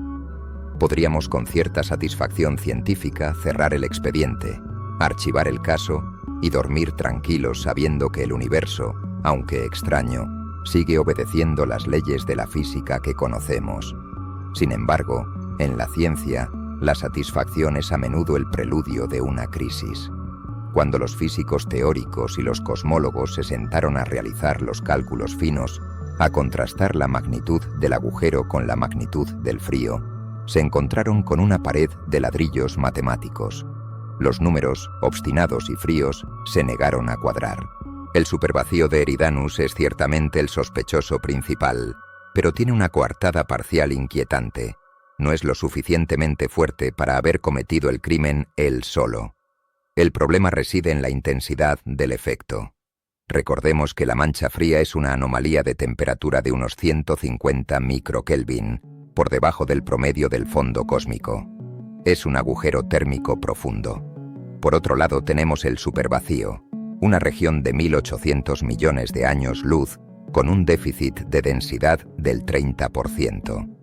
Podríamos con cierta satisfacción científica cerrar el expediente, archivar el caso y dormir tranquilos sabiendo que el universo, aunque extraño, sigue obedeciendo las leyes de la física que conocemos. Sin embargo, en la ciencia, la satisfacción es a menudo el preludio de una crisis. Cuando los físicos teóricos y los cosmólogos se sentaron a realizar los cálculos finos, a contrastar la magnitud del agujero con la magnitud del frío, se encontraron con una pared de ladrillos matemáticos. Los números, obstinados y fríos, se negaron a cuadrar. El supervacío de Eridanus es ciertamente el sospechoso principal, pero tiene una coartada parcial inquietante. No es lo suficientemente fuerte para haber cometido el crimen él solo. El problema reside en la intensidad del efecto. Recordemos que la mancha fría es una anomalía de temperatura de unos 150 microkelvin, por debajo del promedio del fondo cósmico. Es un agujero térmico profundo. Por otro lado tenemos el supervacío, una región de 1.800 millones de años luz, con un déficit de densidad del 30%.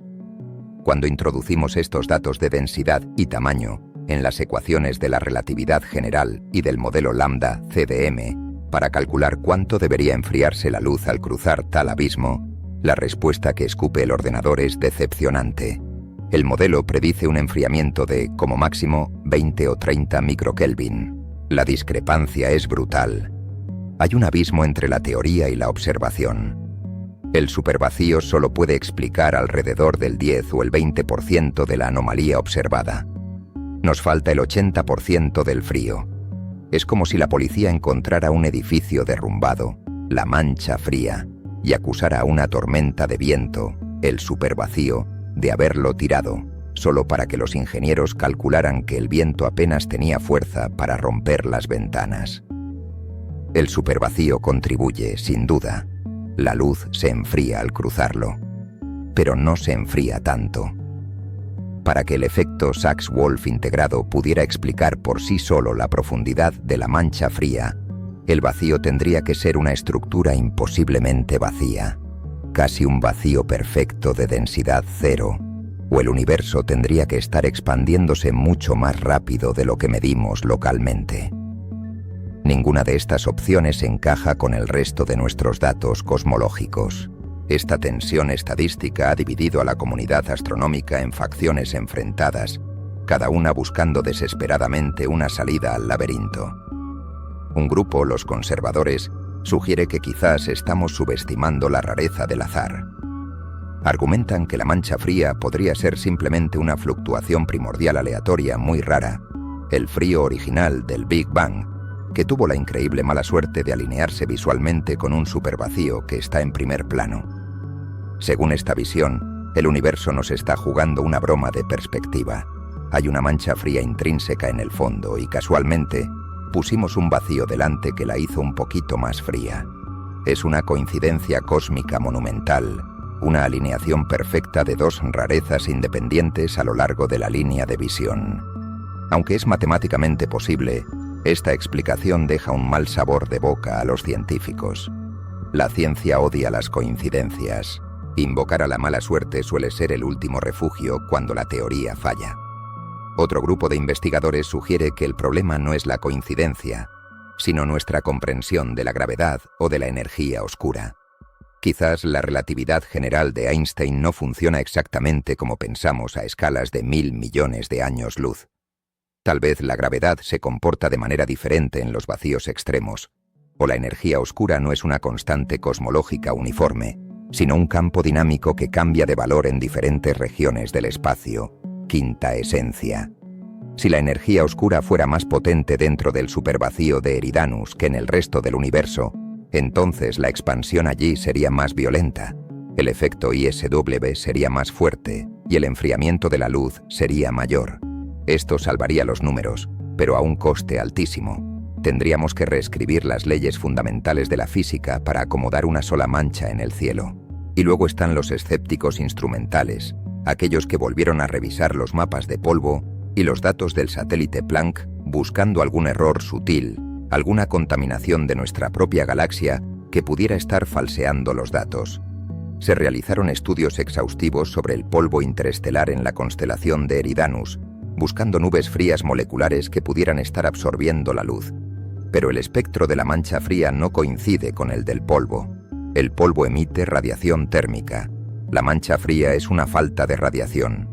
Cuando introducimos estos datos de densidad y tamaño en las ecuaciones de la relatividad general y del modelo lambda CDM, para calcular cuánto debería enfriarse la luz al cruzar tal abismo, la respuesta que escupe el ordenador es decepcionante. El modelo predice un enfriamiento de, como máximo, 20 o 30 microkelvin. La discrepancia es brutal. Hay un abismo entre la teoría y la observación. El supervacío solo puede explicar alrededor del 10 o el 20% de la anomalía observada. Nos falta el 80% del frío. Es como si la policía encontrara un edificio derrumbado, la mancha fría, y acusara a una tormenta de viento, el supervacío, de haberlo tirado, solo para que los ingenieros calcularan que el viento apenas tenía fuerza para romper las ventanas. El supervacío contribuye, sin duda. La luz se enfría al cruzarlo, pero no se enfría tanto. Para que el efecto Sachs-Wolf integrado pudiera explicar por sí solo la profundidad de la mancha fría, el vacío tendría que ser una estructura imposiblemente vacía, casi un vacío perfecto de densidad cero, o el universo tendría que estar expandiéndose mucho más rápido de lo que medimos localmente. Ninguna de estas opciones encaja con el resto de nuestros datos cosmológicos. Esta tensión estadística ha dividido a la comunidad astronómica en facciones enfrentadas, cada una buscando desesperadamente una salida al laberinto. Un grupo, los conservadores, sugiere que quizás estamos subestimando la rareza del azar. Argumentan que la mancha fría podría ser simplemente una fluctuación primordial aleatoria muy rara, el frío original del Big Bang, que tuvo la increíble mala suerte de alinearse visualmente con un supervacío que está en primer plano. Según esta visión, el universo nos está jugando una broma de perspectiva. Hay una mancha fría intrínseca en el fondo y, casualmente, pusimos un vacío delante que la hizo un poquito más fría. Es una coincidencia cósmica monumental, una alineación perfecta de dos rarezas independientes a lo largo de la línea de visión. Aunque es matemáticamente posible, esta explicación deja un mal sabor de boca a los científicos. La ciencia odia las coincidencias. Invocar a la mala suerte suele ser el último refugio cuando la teoría falla. Otro grupo de investigadores sugiere que el problema no es la coincidencia, sino nuestra comprensión de la gravedad o de la energía oscura. Quizás la relatividad general de Einstein no funciona exactamente como pensamos a escalas de 1000 millones de años luz. Tal vez la gravedad se comporta de manera diferente en los vacíos extremos, o la energía oscura no es una constante cosmológica uniforme, sino un campo dinámico que cambia de valor en diferentes regiones del espacio. Quinta esencia. Si la energía oscura fuera más potente dentro del supervacío de Eridanus que en el resto del universo, entonces la expansión allí sería más violenta, el efecto ISW sería más fuerte y el enfriamiento de la luz sería mayor. Esto salvaría los números, pero a un coste altísimo. Tendríamos que reescribir las leyes fundamentales de la física para acomodar una sola mancha en el cielo. Y luego están los escépticos instrumentales, aquellos que volvieron a revisar los mapas de polvo y los datos del satélite Planck buscando algún error sutil, alguna contaminación de nuestra propia galaxia que pudiera estar falseando los datos. Se realizaron estudios exhaustivos sobre el polvo interestelar en la constelación de Eridanus, buscando nubes frías moleculares que pudieran estar absorbiendo la luz. Pero el espectro de la mancha fría no coincide con el del polvo. El polvo emite radiación térmica. La mancha fría es una falta de radiación.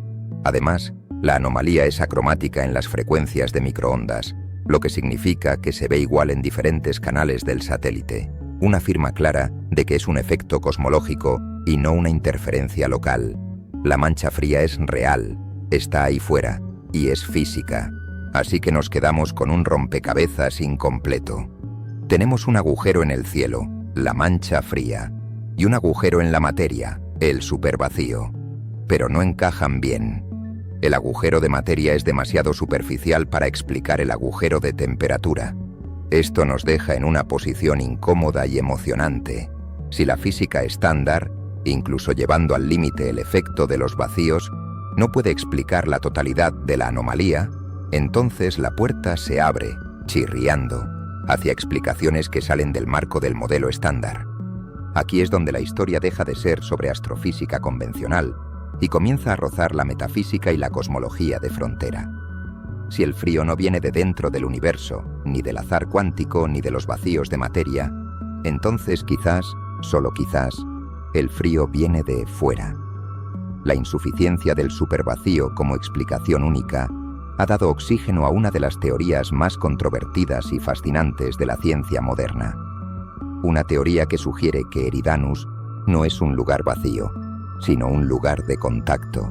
Además, la anomalía es acromática en las frecuencias de microondas, lo que significa que se ve igual en diferentes canales del satélite. Una firma clara de que es un efecto cosmológico y no una interferencia local. La mancha fría es real, está ahí fuera, y es física. Así que nos quedamos con un rompecabezas incompleto. Tenemos un agujero en el cielo, la mancha fría, y un agujero en la materia, el supervacío. Pero no encajan bien. El agujero de materia es demasiado superficial para explicar el agujero de temperatura. Esto nos deja en una posición incómoda y emocionante. Si la física estándar, incluso llevando al límite el efecto de los vacíos, no puede explicar la totalidad de la anomalía, entonces la puerta se abre, chirriando, hacia explicaciones que salen del marco del modelo estándar. Aquí es donde la historia deja de ser sobre astrofísica convencional y comienza a rozar la metafísica y la cosmología de frontera. Si el frío no viene de dentro del universo, ni del azar cuántico, ni de los vacíos de materia, entonces quizás, solo quizás, el frío viene de fuera. La insuficiencia del supervacío como explicación única ha dado oxígeno a una de las teorías más controvertidas y fascinantes de la ciencia moderna. Una teoría que sugiere que Eridanus no es un lugar vacío, sino un lugar de contacto,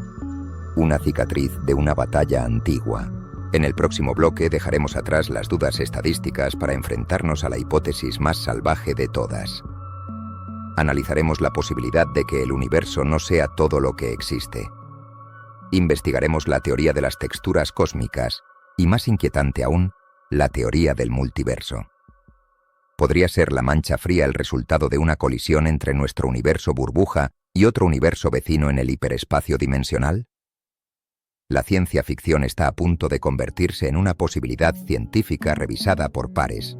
una cicatriz de una batalla antigua. En el próximo bloque dejaremos atrás las dudas estadísticas para enfrentarnos a la hipótesis más salvaje de todas. Analizaremos la posibilidad de que el universo no sea todo lo que existe. Investigaremos la teoría de las texturas cósmicas y, más inquietante aún, la teoría del multiverso. ¿Podría ser la mancha fría el resultado de una colisión entre nuestro universo burbuja y otro universo vecino en el hiperespacio dimensional? La ciencia ficción está a punto de convertirse en una posibilidad científica revisada por pares.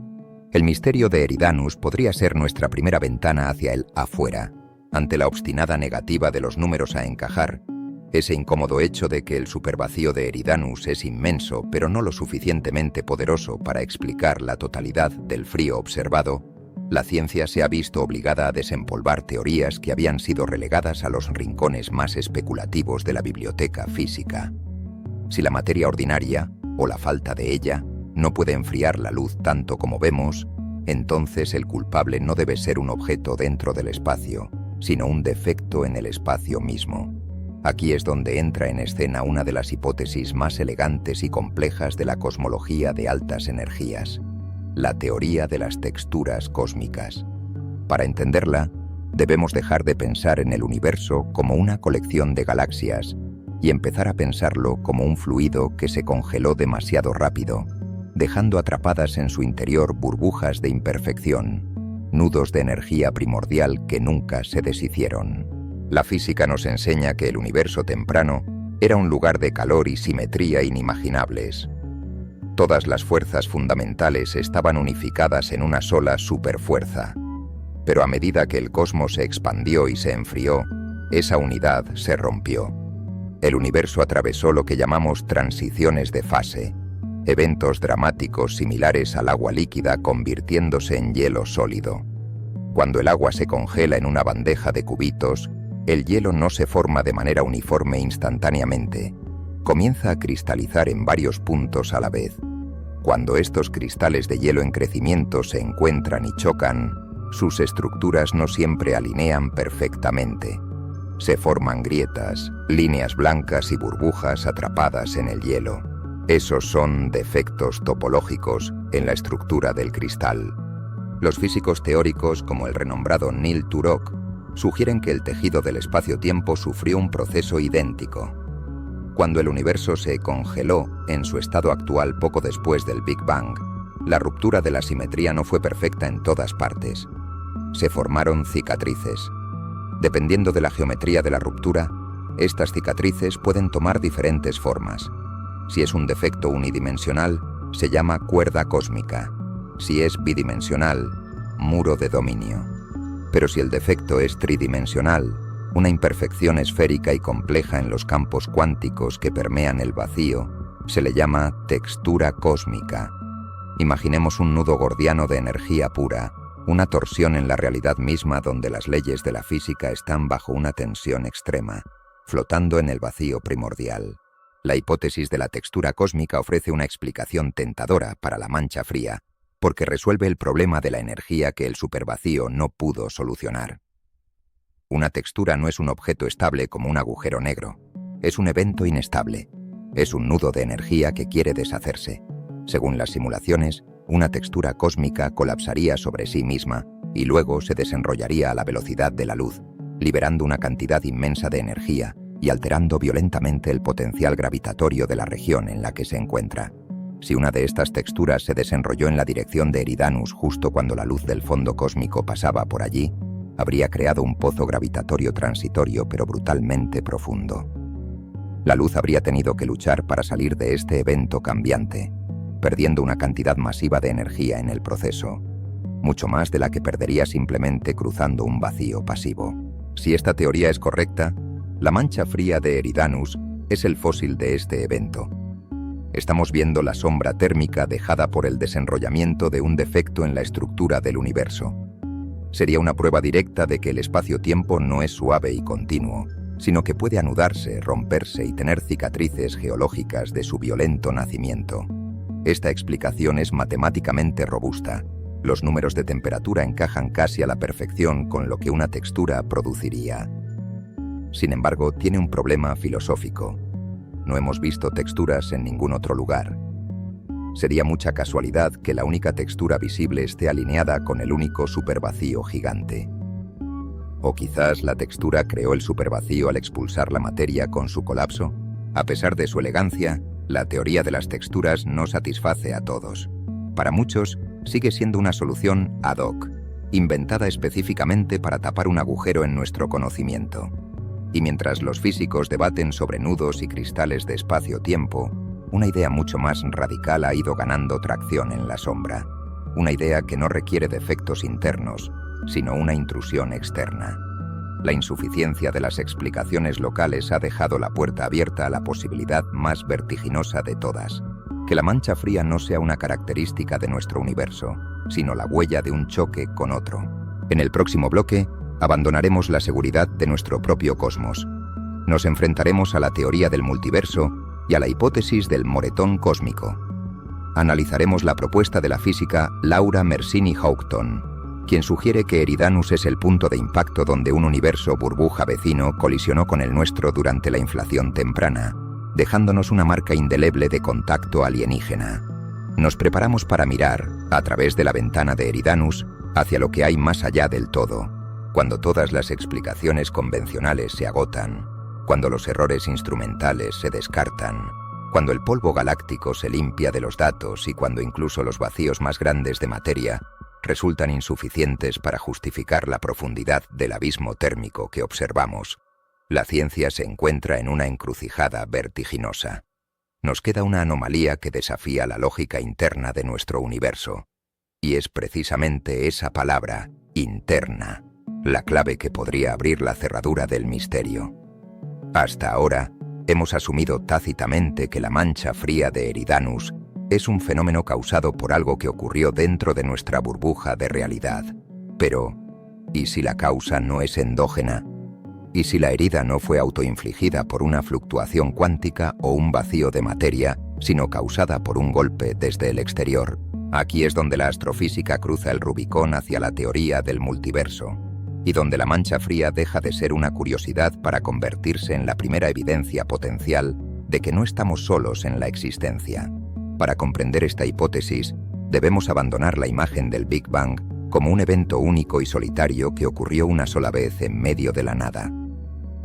El misterio de Eridanus podría ser nuestra primera ventana hacia el afuera, ante la obstinada negativa de los números a encajar, ese incómodo hecho de que el supervacío de Eridanus es inmenso, pero no lo suficientemente poderoso para explicar la totalidad del frío observado. La ciencia se ha visto obligada a desempolvar teorías que habían sido relegadas a los rincones más especulativos de la biblioteca física. Si la materia ordinaria, o la falta de ella, no puede enfriar la luz tanto como vemos, entonces el culpable no debe ser un objeto dentro del espacio, sino un defecto en el espacio mismo. Aquí es donde entra en escena una de las hipótesis más elegantes y complejas de la cosmología de altas energías, la teoría de las texturas cósmicas. Para entenderla, debemos dejar de pensar en el universo como una colección de galaxias y empezar a pensarlo como un fluido que se congeló demasiado rápido, dejando atrapadas en su interior burbujas de imperfección, nudos de energía primordial que nunca se deshicieron. La física nos enseña que el universo temprano era un lugar de calor y simetría inimaginables. Todas las fuerzas fundamentales estaban unificadas en una sola superfuerza. Pero a medida que el cosmos se expandió y se enfrió, esa unidad se rompió. El universo atravesó lo que llamamos transiciones de fase, eventos dramáticos similares al agua líquida convirtiéndose en hielo sólido. Cuando el agua se congela en una bandeja de cubitos, el hielo no se forma de manera uniforme instantáneamente. Comienza a cristalizar en varios puntos a la vez. Cuando estos cristales de hielo en crecimiento se encuentran y chocan, sus estructuras no siempre alinean perfectamente. Se forman grietas, líneas blancas y burbujas atrapadas en el hielo. Esos son defectos topológicos en la estructura del cristal. Los físicos teóricos, como el renombrado Neil Turok, sugieren que el tejido del espacio-tiempo sufrió un proceso idéntico. Cuando el universo se congeló en su estado actual poco después del Big Bang, la ruptura de la simetría no fue perfecta en todas partes. Se formaron cicatrices. Dependiendo de la geometría de la ruptura, estas cicatrices pueden tomar diferentes formas. Si es un defecto unidimensional, se llama cuerda cósmica. Si es bidimensional, muro de dominio. Pero si el defecto es tridimensional, una imperfección esférica y compleja en los campos cuánticos que permean el vacío, se le llama textura cósmica. Imaginemos un nudo gordiano de energía pura, una torsión en la realidad misma donde las leyes de la física están bajo una tensión extrema, flotando en el vacío primordial. La hipótesis de la textura cósmica ofrece una explicación tentadora para la mancha fría, porque resuelve el problema de la energía que el supervacío no pudo solucionar. Una textura no es un objeto estable como un agujero negro. Es un evento inestable. Es un nudo de energía que quiere deshacerse. Según las simulaciones, una textura cósmica colapsaría sobre sí misma y luego se desenrollaría a la velocidad de la luz, liberando una cantidad inmensa de energía y alterando violentamente el potencial gravitatorio de la región en la que se encuentra. Si una de estas texturas se desenrolló en la dirección de Eridanus justo cuando la luz del fondo cósmico pasaba por allí, habría creado un pozo gravitatorio transitorio pero brutalmente profundo. La luz habría tenido que luchar para salir de este evento cambiante, perdiendo una cantidad masiva de energía en el proceso, mucho más de la que perdería simplemente cruzando un vacío pasivo. Si esta teoría es correcta, la mancha fría de Eridanus es el fósil de este evento. Estamos viendo la sombra térmica dejada por el desenrollamiento de un defecto en la estructura del universo. Sería una prueba directa de que el espacio-tiempo no es suave y continuo, sino que puede anudarse, romperse y tener cicatrices geológicas de su violento nacimiento. Esta explicación es matemáticamente robusta. Los números de temperatura encajan casi a la perfección con lo que una textura produciría. Sin embargo, tiene un problema filosófico. No hemos visto texturas en ningún otro lugar. Sería mucha casualidad que la única textura visible esté alineada con el único supervacío gigante. O quizás la textura creó el supervacío al expulsar la materia con su colapso. A pesar de su elegancia, la teoría de las texturas no satisface a todos. Para muchos, sigue siendo una solución ad hoc, inventada específicamente para tapar un agujero en nuestro conocimiento. Y mientras los físicos debaten sobre nudos y cristales de espacio-tiempo, una idea mucho más radical ha ido ganando tracción en la sombra. Una idea que no requiere defectos internos, sino una intrusión externa. La insuficiencia de las explicaciones locales ha dejado la puerta abierta a la posibilidad más vertiginosa de todas, que la mancha fría no sea una característica de nuestro universo, sino la huella de un choque con otro. En el próximo bloque, abandonaremos la seguridad de nuestro propio cosmos. Nos enfrentaremos a la teoría del multiverso y a la hipótesis del moretón cósmico. Analizaremos la propuesta de la física Laura Mersini-Houghton, quien sugiere que Eridanus es el punto de impacto donde un universo burbuja vecino colisionó con el nuestro durante la inflación temprana, dejándonos una marca indeleble de contacto alienígena. Nos preparamos para mirar, a través de la ventana de Eridanus, hacia lo que hay más allá del todo, cuando todas las explicaciones convencionales se agotan, cuando los errores instrumentales se descartan, Cuando el polvo galáctico se limpia de los datos y cuando incluso los vacíos más grandes de materia resultan insuficientes para justificar la profundidad del abismo térmico que observamos, la ciencia se encuentra en una encrucijada vertiginosa. Nos queda una anomalía que desafía la lógica interna de nuestro universo, y es precisamente esa palabra, interna, la clave que podría abrir la cerradura del misterio. Hasta ahora, hemos asumido tácitamente que la mancha fría de Eridanus es un fenómeno causado por algo que ocurrió dentro de nuestra burbuja de realidad. Pero, ¿y si la causa no es endógena? ¿Y si la herida no fue autoinfligida por una fluctuación cuántica o un vacío de materia, sino causada por un golpe desde el exterior? Aquí es donde la astrofísica cruza el Rubicón hacia la teoría del multiverso, y donde la mancha fría deja de ser una curiosidad para convertirse en la primera evidencia potencial de que no estamos solos en la existencia. Para comprender esta hipótesis, debemos abandonar la imagen del Big Bang como un evento único y solitario que ocurrió una sola vez en medio de la nada.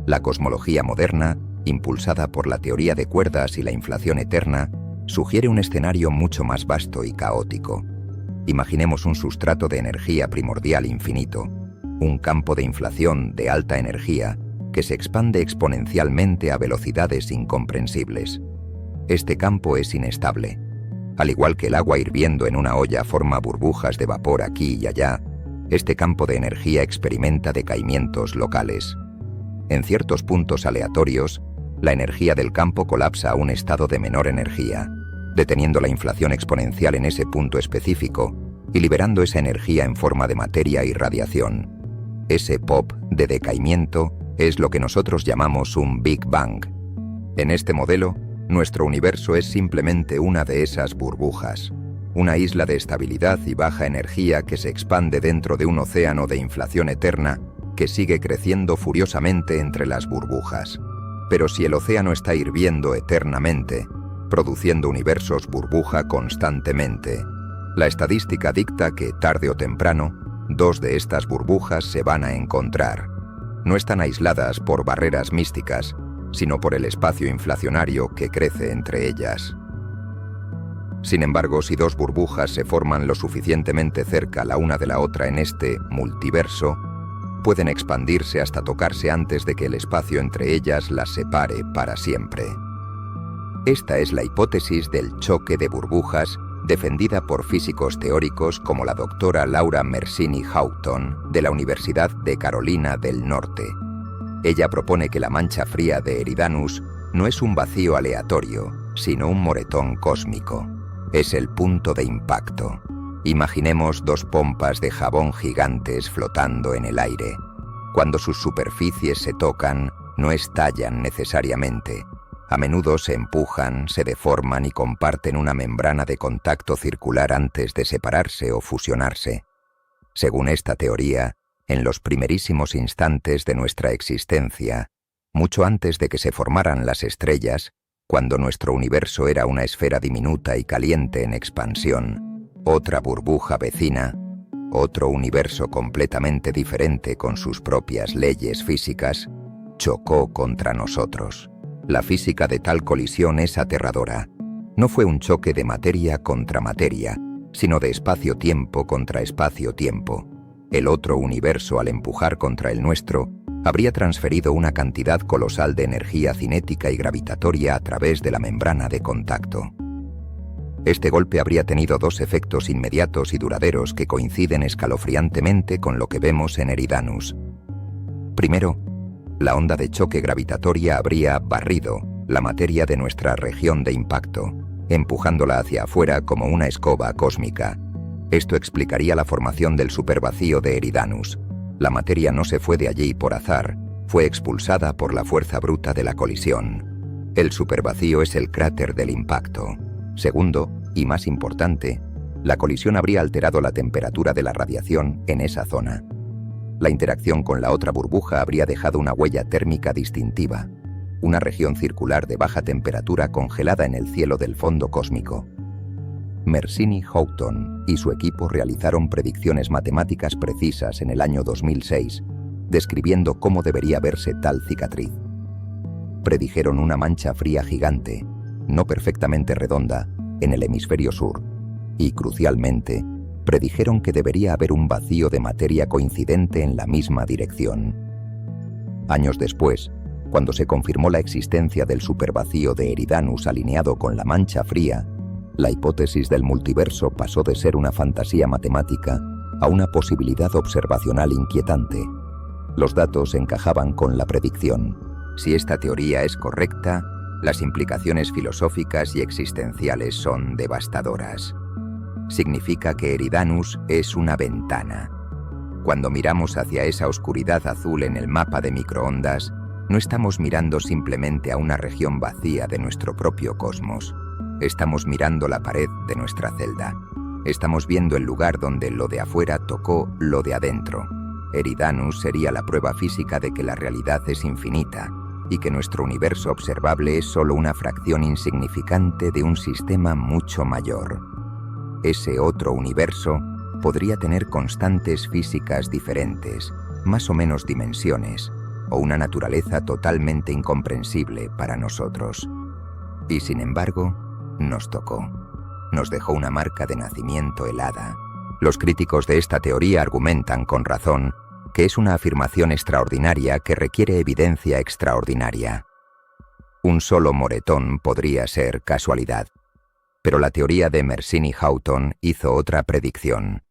La cosmología moderna, impulsada por la teoría de cuerdas y la inflación eterna, sugiere un escenario mucho más vasto y caótico. Imaginemos un sustrato de energía primordial infinito, un campo de inflación de alta energía que se expande exponencialmente a velocidades incomprensibles. Este campo es inestable. Al igual que el agua hirviendo en una olla forma burbujas de vapor aquí y allá, este campo de energía experimenta decaimientos locales. En ciertos puntos aleatorios, la energía del campo colapsa a un estado de menor energía, deteniendo la inflación exponencial en ese punto específico y liberando esa energía en forma de materia y radiación. Ese pop de decaimiento es lo que nosotros llamamos un Big Bang. En este modelo, nuestro universo es simplemente una de esas burbujas, una isla de estabilidad y baja energía que se expande dentro de un océano de inflación eterna que sigue creciendo furiosamente entre las burbujas. Pero si el océano está hirviendo eternamente, produciendo universos burbuja constantemente, la estadística dicta que, tarde o temprano, dos de estas burbujas se van a encontrar. No están aisladas por barreras místicas, sino por el espacio inflacionario que crece entre ellas. Sin embargo, si dos burbujas se forman lo suficientemente cerca la una de la otra en este multiverso, pueden expandirse hasta tocarse antes de que el espacio entre ellas las separe para siempre. Esta es la hipótesis del choque de burbujas defendida por físicos teóricos como la doctora Laura Mersini-Houghton de la Universidad de Carolina del Norte. Ella propone que la mancha fría de Eridanus no es un vacío aleatorio, sino un moretón cósmico. Es el punto de impacto. Imaginemos dos pompas de jabón gigantes flotando en el aire. Cuando sus superficies se tocan, no estallan necesariamente. A menudo se empujan, se deforman y comparten una membrana de contacto circular antes de separarse o fusionarse. Según esta teoría, en los primerísimos instantes de nuestra existencia, mucho antes de que se formaran las estrellas, cuando nuestro universo era una esfera diminuta y caliente en expansión, otra burbuja vecina, otro universo completamente diferente con sus propias leyes físicas, chocó contra nosotros. La física de tal colisión es aterradora. No fue un choque de materia contra materia, sino de espacio-tiempo contra espacio-tiempo. El otro universo, al empujar contra el nuestro, habría transferido una cantidad colosal de energía cinética y gravitatoria a través de la membrana de contacto. Este golpe habría tenido dos efectos inmediatos y duraderos que coinciden escalofriantemente con lo que vemos en Eridanus. Primero, la onda de choque gravitatoria habría barrido la materia de nuestra región de impacto, empujándola hacia afuera como una escoba cósmica. Esto explicaría la formación del supervacío de Eridanus. La materia no se fue de allí por azar, fue expulsada por la fuerza bruta de la colisión. El supervacío es el cráter del impacto. Segundo, y más importante, la colisión habría alterado la temperatura de la radiación en esa zona. La interacción con la otra burbuja habría dejado una huella térmica distintiva, una región circular de baja temperatura congelada en el cielo del fondo cósmico. Mersini-Houghton y su equipo realizaron predicciones matemáticas precisas en el año 2006, describiendo cómo debería verse tal cicatriz. Predijeron una mancha fría gigante, no perfectamente redonda, en el hemisferio sur, y, crucialmente, predijeron que debería haber un vacío de materia coincidente en la misma dirección. Años después, cuando se confirmó la existencia del supervacío de Eridanus alineado con la mancha fría, la hipótesis del multiverso pasó de ser una fantasía matemática a una posibilidad observacional inquietante. Los datos encajaban con la predicción. Si esta teoría es correcta, las implicaciones filosóficas y existenciales son devastadoras. Significa que Eridanus es una ventana. Cuando miramos hacia esa oscuridad azul en el mapa de microondas, no estamos mirando simplemente a una región vacía de nuestro propio cosmos. Estamos mirando la pared de nuestra celda. Estamos viendo el lugar donde lo de afuera tocó lo de adentro. Eridanus sería la prueba física de que la realidad es infinita y que nuestro universo observable es solo una fracción insignificante de un sistema mucho mayor. Ese otro universo podría tener constantes físicas diferentes, más o menos dimensiones, o una naturaleza totalmente incomprensible para nosotros. Y sin embargo, nos tocó. Nos dejó una marca de nacimiento helada. Los críticos de esta teoría argumentan con razón que es una afirmación extraordinaria que requiere evidencia extraordinaria. Un solo moretón podría ser casualidad. Pero la teoría de Mersini-Houghton hizo otra predicción.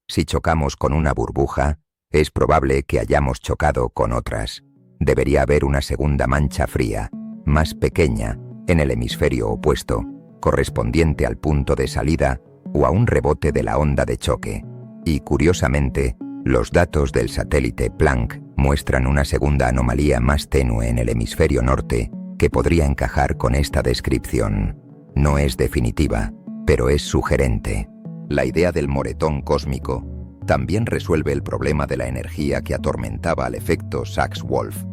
Si chocamos con una burbuja, es probable que hayamos chocado con otras. Debería haber una segunda mancha fría, más pequeña, en el hemisferio opuesto, correspondiente al punto de salida o a un rebote de la onda de choque. Y, curiosamente, los datos del satélite Planck muestran una segunda anomalía más tenue en el hemisferio norte que podría encajar con esta descripción. No es definitiva, pero es sugerente. La idea del moretón cósmico también resuelve el problema de la energía que atormentaba al efecto Sachs-Wolf.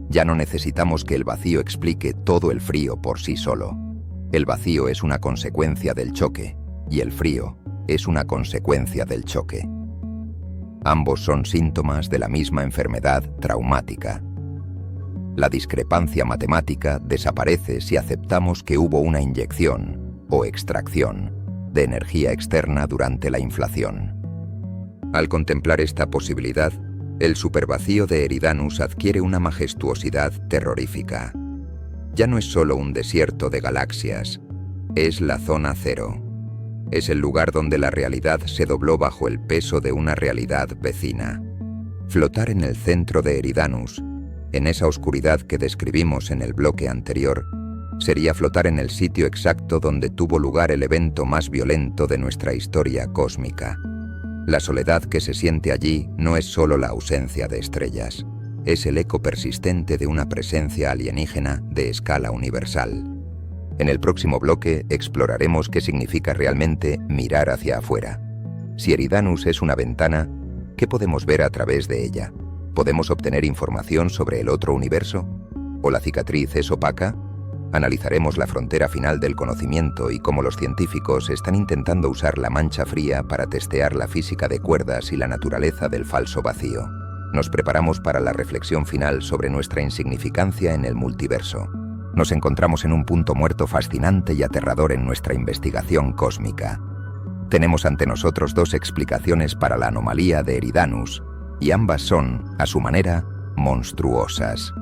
Ya no necesitamos que el vacío explique todo el frío por sí solo. El vacío es una consecuencia del choque, y el frío es una consecuencia del choque. Ambos son síntomas de la misma enfermedad traumática. La discrepancia matemática desaparece si aceptamos que hubo una inyección o extracción de energía externa durante la inflación. Al contemplar esta posibilidad, el supervacío de Eridanus adquiere una majestuosidad terrorífica. Ya no es solo un desierto de galaxias, es la zona cero. Es el lugar donde la realidad se dobló bajo el peso de una realidad vecina. Flotar en el centro de Eridanus, en esa oscuridad que describimos en el bloque anterior, sería flotar en el sitio exacto donde tuvo lugar el evento más violento de nuestra historia cósmica. La soledad que se siente allí no es solo la ausencia de estrellas, es el eco persistente de una presencia alienígena de escala universal. En el próximo bloque exploraremos qué significa realmente mirar hacia afuera. Si Eridanus es una ventana, ¿qué podemos ver a través de ella? ¿Podemos obtener información sobre el otro universo? ¿O la cicatriz es opaca? Analizaremos la frontera final del conocimiento y cómo los científicos están intentando usar la mancha fría para testear la física de cuerdas y la naturaleza del falso vacío. Nos preparamos para la reflexión final sobre nuestra insignificancia en el multiverso. Nos encontramos en un punto muerto fascinante y aterrador en nuestra investigación cósmica. Tenemos ante nosotros dos explicaciones para la anomalía de Eridanus, y ambas son, a su manera, monstruosas.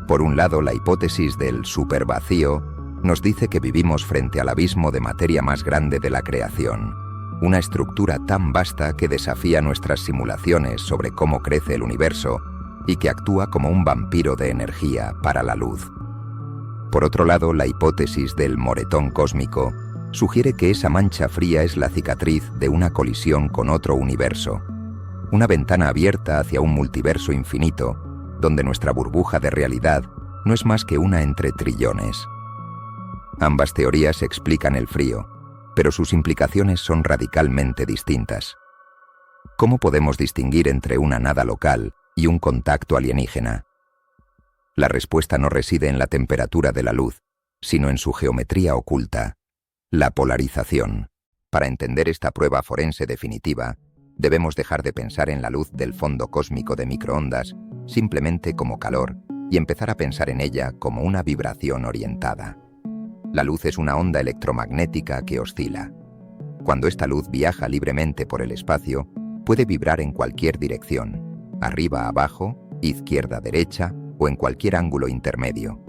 Por un lado, la hipótesis del supervacío nos dice que vivimos frente al abismo de materia más grande de la creación, una estructura tan vasta que desafía nuestras simulaciones sobre cómo crece el universo y que actúa como un vampiro de energía para la luz. Por otro lado, la hipótesis del moretón cósmico sugiere que esa mancha fría es la cicatriz de una colisión con otro universo, una ventana abierta hacia un multiverso infinito, donde nuestra burbuja de realidad no es más que una entre trillones. Ambas teorías explican el frío, pero sus implicaciones son radicalmente distintas. ¿Cómo podemos distinguir entre una nada local y un contacto alienígena? La respuesta no reside en la temperatura de la luz, sino en su geometría oculta, la polarización. Para entender esta prueba forense definitiva, debemos dejar de pensar en la luz del fondo cósmico de microondas simplemente como calor y empezar a pensar en ella como una vibración orientada. La luz es una onda electromagnética que oscila. Cuando esta luz viaja libremente por el espacio, puede vibrar en cualquier dirección, arriba, abajo, izquierda, derecha o en cualquier ángulo intermedio.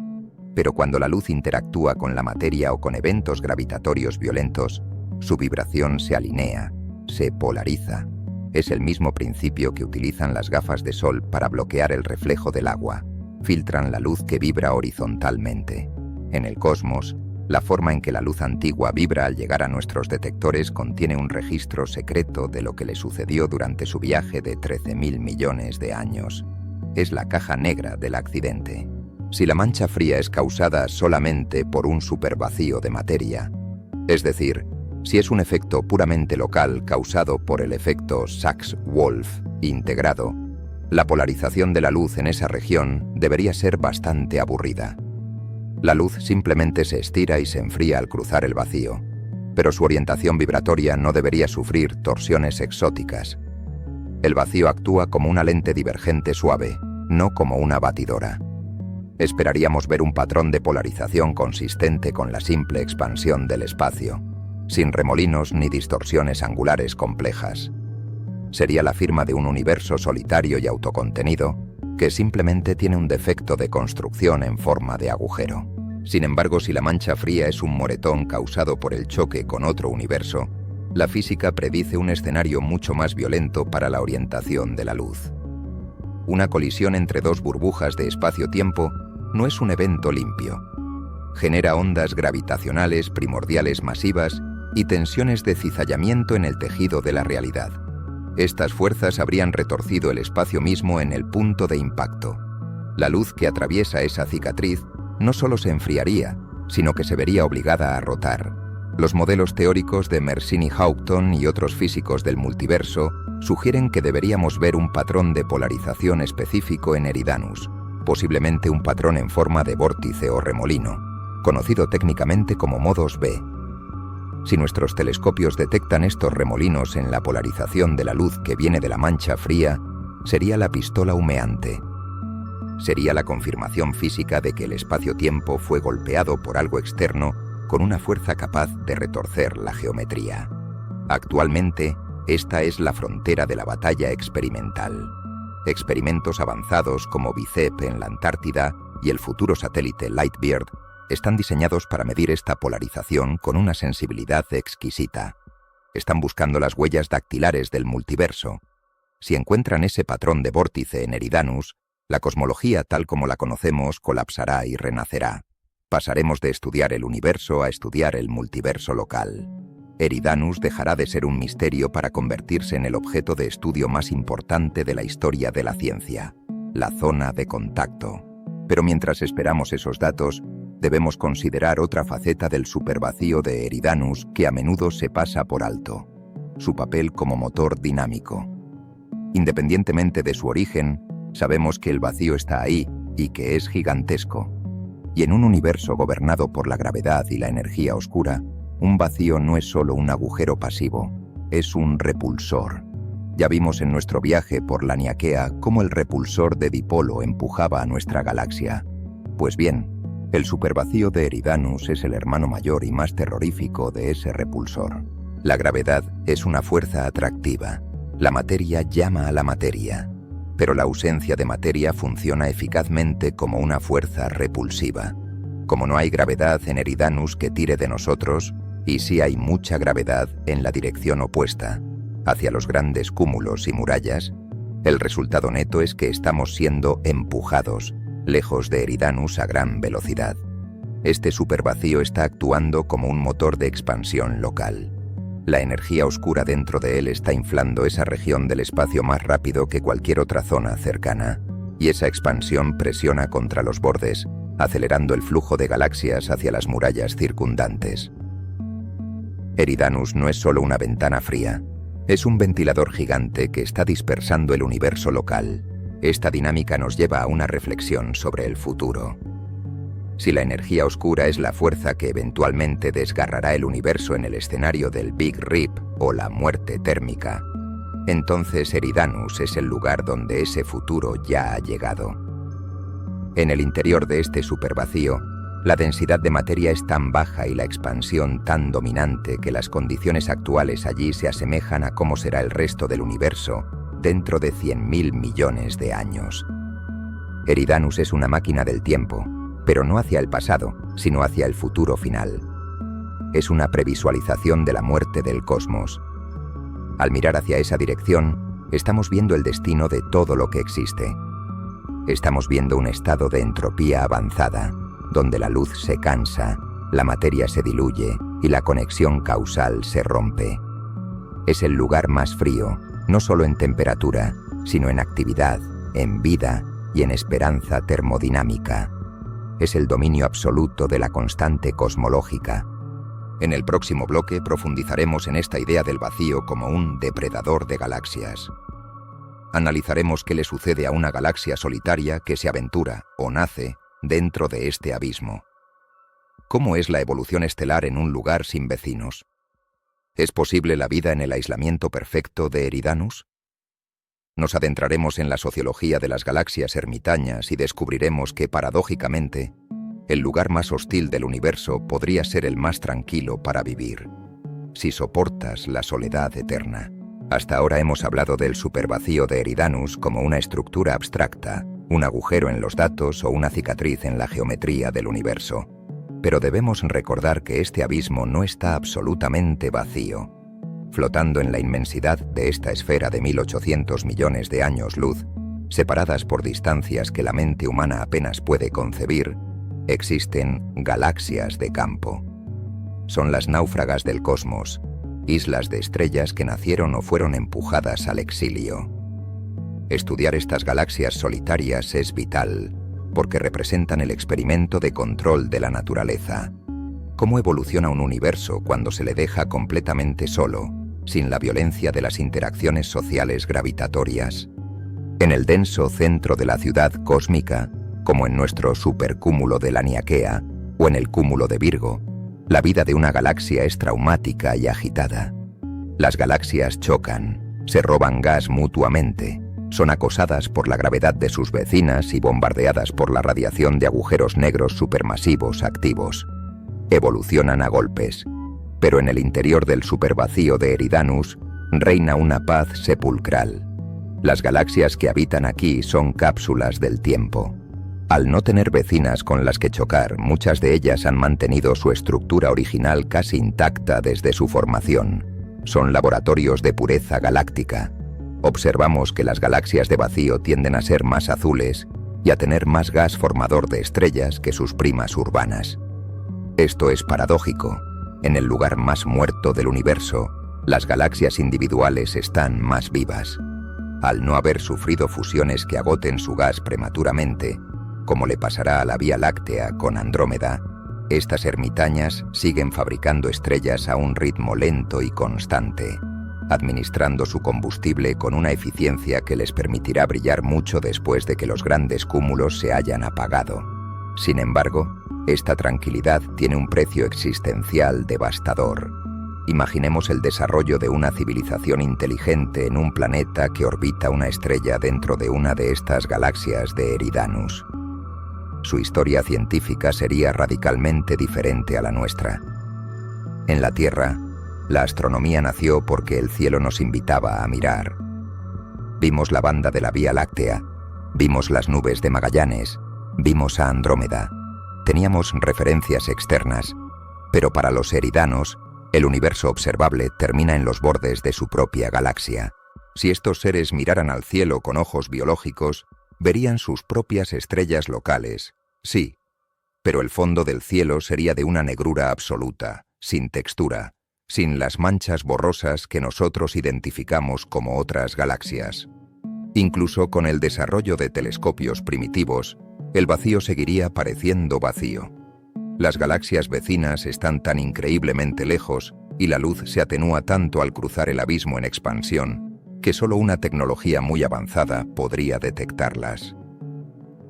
Pero cuando la luz interactúa con la materia o con eventos gravitatorios violentos, su vibración se alinea, se polariza. Es el mismo principio que utilizan las gafas de sol para bloquear el reflejo del agua. Filtran la luz que vibra horizontalmente. En el cosmos, la forma en que la luz antigua vibra al llegar a nuestros detectores contiene un registro secreto de lo que le sucedió durante su viaje de 13.000 millones de años. Es la caja negra del accidente. Si la mancha fría es causada solamente por un supervacío de materia, es decir, si es un efecto puramente local causado por el efecto Sachs-Wolf integrado, la polarización de la luz en esa región debería ser bastante aburrida. La luz simplemente se estira y se enfría al cruzar el vacío, pero su orientación vibratoria no debería sufrir torsiones exóticas. El vacío actúa como una lente divergente suave, no como una batidora. Esperaríamos ver un patrón de polarización consistente con la simple expansión del espacio, sin remolinos ni distorsiones angulares complejas. Sería la firma de un universo solitario y autocontenido que simplemente tiene un defecto de construcción en forma de agujero. Sin embargo, si la mancha fría es un moretón causado por el choque con otro universo, la física predice un escenario mucho más violento para la orientación de la luz. Una colisión entre dos burbujas de espacio-tiempo no es un evento limpio. Genera ondas gravitacionales primordiales masivas y tensiones de cizallamiento en el tejido de la realidad. Estas fuerzas habrían retorcido el espacio mismo en el punto de impacto. La luz que atraviesa esa cicatriz no solo se enfriaría, sino que se vería obligada a rotar. Los modelos teóricos de Mersini-Houghton y otros físicos del multiverso sugieren que deberíamos ver un patrón de polarización específico en Eridanus, posiblemente un patrón en forma de vórtice o remolino, conocido técnicamente como modos B. Si nuestros telescopios detectan estos remolinos en la polarización de la luz que viene de la mancha fría, sería la pistola humeante. Sería la confirmación física de que el espacio-tiempo fue golpeado por algo externo con una fuerza capaz de retorcer la geometría. Actualmente, esta es la frontera de la batalla experimental. Experimentos avanzados como BICEP en la Antártida y el futuro satélite Lightbeard están diseñados para medir esta polarización con una sensibilidad exquisita. Están buscando las huellas dactilares del multiverso. Si encuentran ese patrón de vórtice en Eridanus, la cosmología tal como la conocemos colapsará y renacerá. Pasaremos de estudiar el universo a estudiar el multiverso local. Eridanus dejará de ser un misterio para convertirse en el objeto de estudio más importante de la historia de la ciencia, la zona de contacto. Pero mientras esperamos esos datos, debemos considerar otra faceta del supervacío de Eridanus que a menudo se pasa por alto: su papel como motor dinámico. Independientemente de su origen, sabemos que el vacío está ahí y que es gigantesco. Y en un universo gobernado por la gravedad y la energía oscura, un vacío no es solo un agujero pasivo, es un repulsor. Ya vimos en nuestro viaje por la Niaquea cómo el repulsor de dipolo empujaba a nuestra galaxia. Pues bien, el supervacío de Eridanus es el hermano mayor y más terrorífico de ese repulsor. La gravedad es una fuerza atractiva. La materia llama a la materia. Pero la ausencia de materia funciona eficazmente como una fuerza repulsiva. Como no hay gravedad en Eridanus que tire de nosotros, y sí hay mucha gravedad en la dirección opuesta, hacia los grandes cúmulos y murallas, el resultado neto es que estamos siendo empujados, lejos de Eridanus a gran velocidad. Este supervacío está actuando como un motor de expansión local. La energía oscura dentro de él está inflando esa región del espacio más rápido que cualquier otra zona cercana, y esa expansión presiona contra los bordes, acelerando el flujo de galaxias hacia las murallas circundantes. Eridanus no es solo una ventana fría, es un ventilador gigante que está dispersando el universo local. Esta dinámica nos lleva a una reflexión sobre el futuro. Si la energía oscura es la fuerza que eventualmente desgarrará el universo en el escenario del Big Rip o la muerte térmica, entonces Eridanus es el lugar donde ese futuro ya ha llegado. En el interior de este supervacío, La densidad de materia es tan baja y la expansión tan dominante que las condiciones actuales allí se asemejan a cómo será el resto del universo dentro de 100.000 millones de años. Eridanus es una máquina del tiempo, pero no hacia el pasado, sino hacia el futuro final. Es una previsualización de la muerte del cosmos. Al mirar hacia esa dirección, estamos viendo el destino de todo lo que existe. Estamos viendo un estado de entropía avanzada, donde la luz se cansa, la materia se diluye y la conexión causal se rompe. Es el lugar más frío, no solo en temperatura, sino en actividad, en vida y en esperanza termodinámica. Es el dominio absoluto de la constante cosmológica. En el próximo bloque profundizaremos en esta idea del vacío como un depredador de galaxias. Analizaremos qué le sucede a una galaxia solitaria que se aventura o nace dentro de este abismo. ¿Cómo es la evolución estelar en un lugar sin vecinos? ¿Es posible la vida en el aislamiento perfecto de Eridanus? Nos adentraremos en la sociología de las galaxias ermitañas y descubriremos que, paradójicamente, el lugar más hostil del universo podría ser el más tranquilo para vivir, si soportas la soledad eterna. Hasta ahora hemos hablado del supervacío de Eridanus como una estructura abstracta, un agujero en los datos o una cicatriz en la geometría del universo. Pero debemos recordar que este abismo no está absolutamente vacío. Flotando en la inmensidad de esta esfera de 1.800 millones de años luz, separadas por distancias que la mente humana apenas puede concebir, existen galaxias de campo. Son las náufragas del cosmos, islas de estrellas que nacieron o fueron empujadas al exilio. Estudiar estas galaxias solitarias es vital, porque representan el experimento de control de la naturaleza. ¿Cómo evoluciona un universo cuando se le deja completamente solo, sin la violencia de las interacciones sociales gravitatorias? En el denso centro de la ciudad cósmica, como en nuestro supercúmulo de Laniakea o en el cúmulo de Virgo, la vida de una galaxia es traumática y agitada. Las galaxias chocan, se roban gas mutuamente, son acosadas por la gravedad de sus vecinas y bombardeadas por la radiación de agujeros negros supermasivos activos. Evolucionan a golpes, pero en el interior del supervacío de Eridanus reina una paz sepulcral. Las galaxias que habitan aquí son cápsulas del tiempo. Al no tener vecinas con las que chocar, muchas de ellas han mantenido su estructura original casi intacta desde su formación. Son laboratorios de pureza galáctica. Observamos que las galaxias de vacío tienden a ser más azules y a tener más gas formador de estrellas que sus primas urbanas. Esto es paradójico. En el lugar más muerto del universo, las galaxias individuales están más vivas. Al no haber sufrido fusiones que agoten su gas prematuramente, como le pasará a la Vía Láctea con Andrómeda, estas ermitañas siguen fabricando estrellas a un ritmo lento y constante, administrando su combustible con una eficiencia que les permitirá brillar mucho después de que los grandes cúmulos se hayan apagado. Sin embargo, esta tranquilidad tiene un precio existencial devastador. Imaginemos el desarrollo de una civilización inteligente en un planeta que orbita una estrella dentro de una de estas galaxias de Eridanus. Su historia científica sería radicalmente diferente a la nuestra. En la Tierra, la astronomía nació porque el cielo nos invitaba a mirar. Vimos la banda de la Vía Láctea, vimos las nubes de Magallanes, vimos a Andrómeda. Teníamos referencias externas, pero para los eridanos, el universo observable termina en los bordes de su propia galaxia. Si estos seres miraran al cielo con ojos biológicos, verían sus propias estrellas locales, sí, pero el fondo del cielo sería de una negrura absoluta, sin textura, sin las manchas borrosas que nosotros identificamos como otras galaxias. Incluso con el desarrollo de telescopios primitivos, el vacío seguiría pareciendo vacío. Las galaxias vecinas están tan increíblemente lejos y la luz se atenúa tanto al cruzar el abismo en expansión que solo una tecnología muy avanzada podría detectarlas.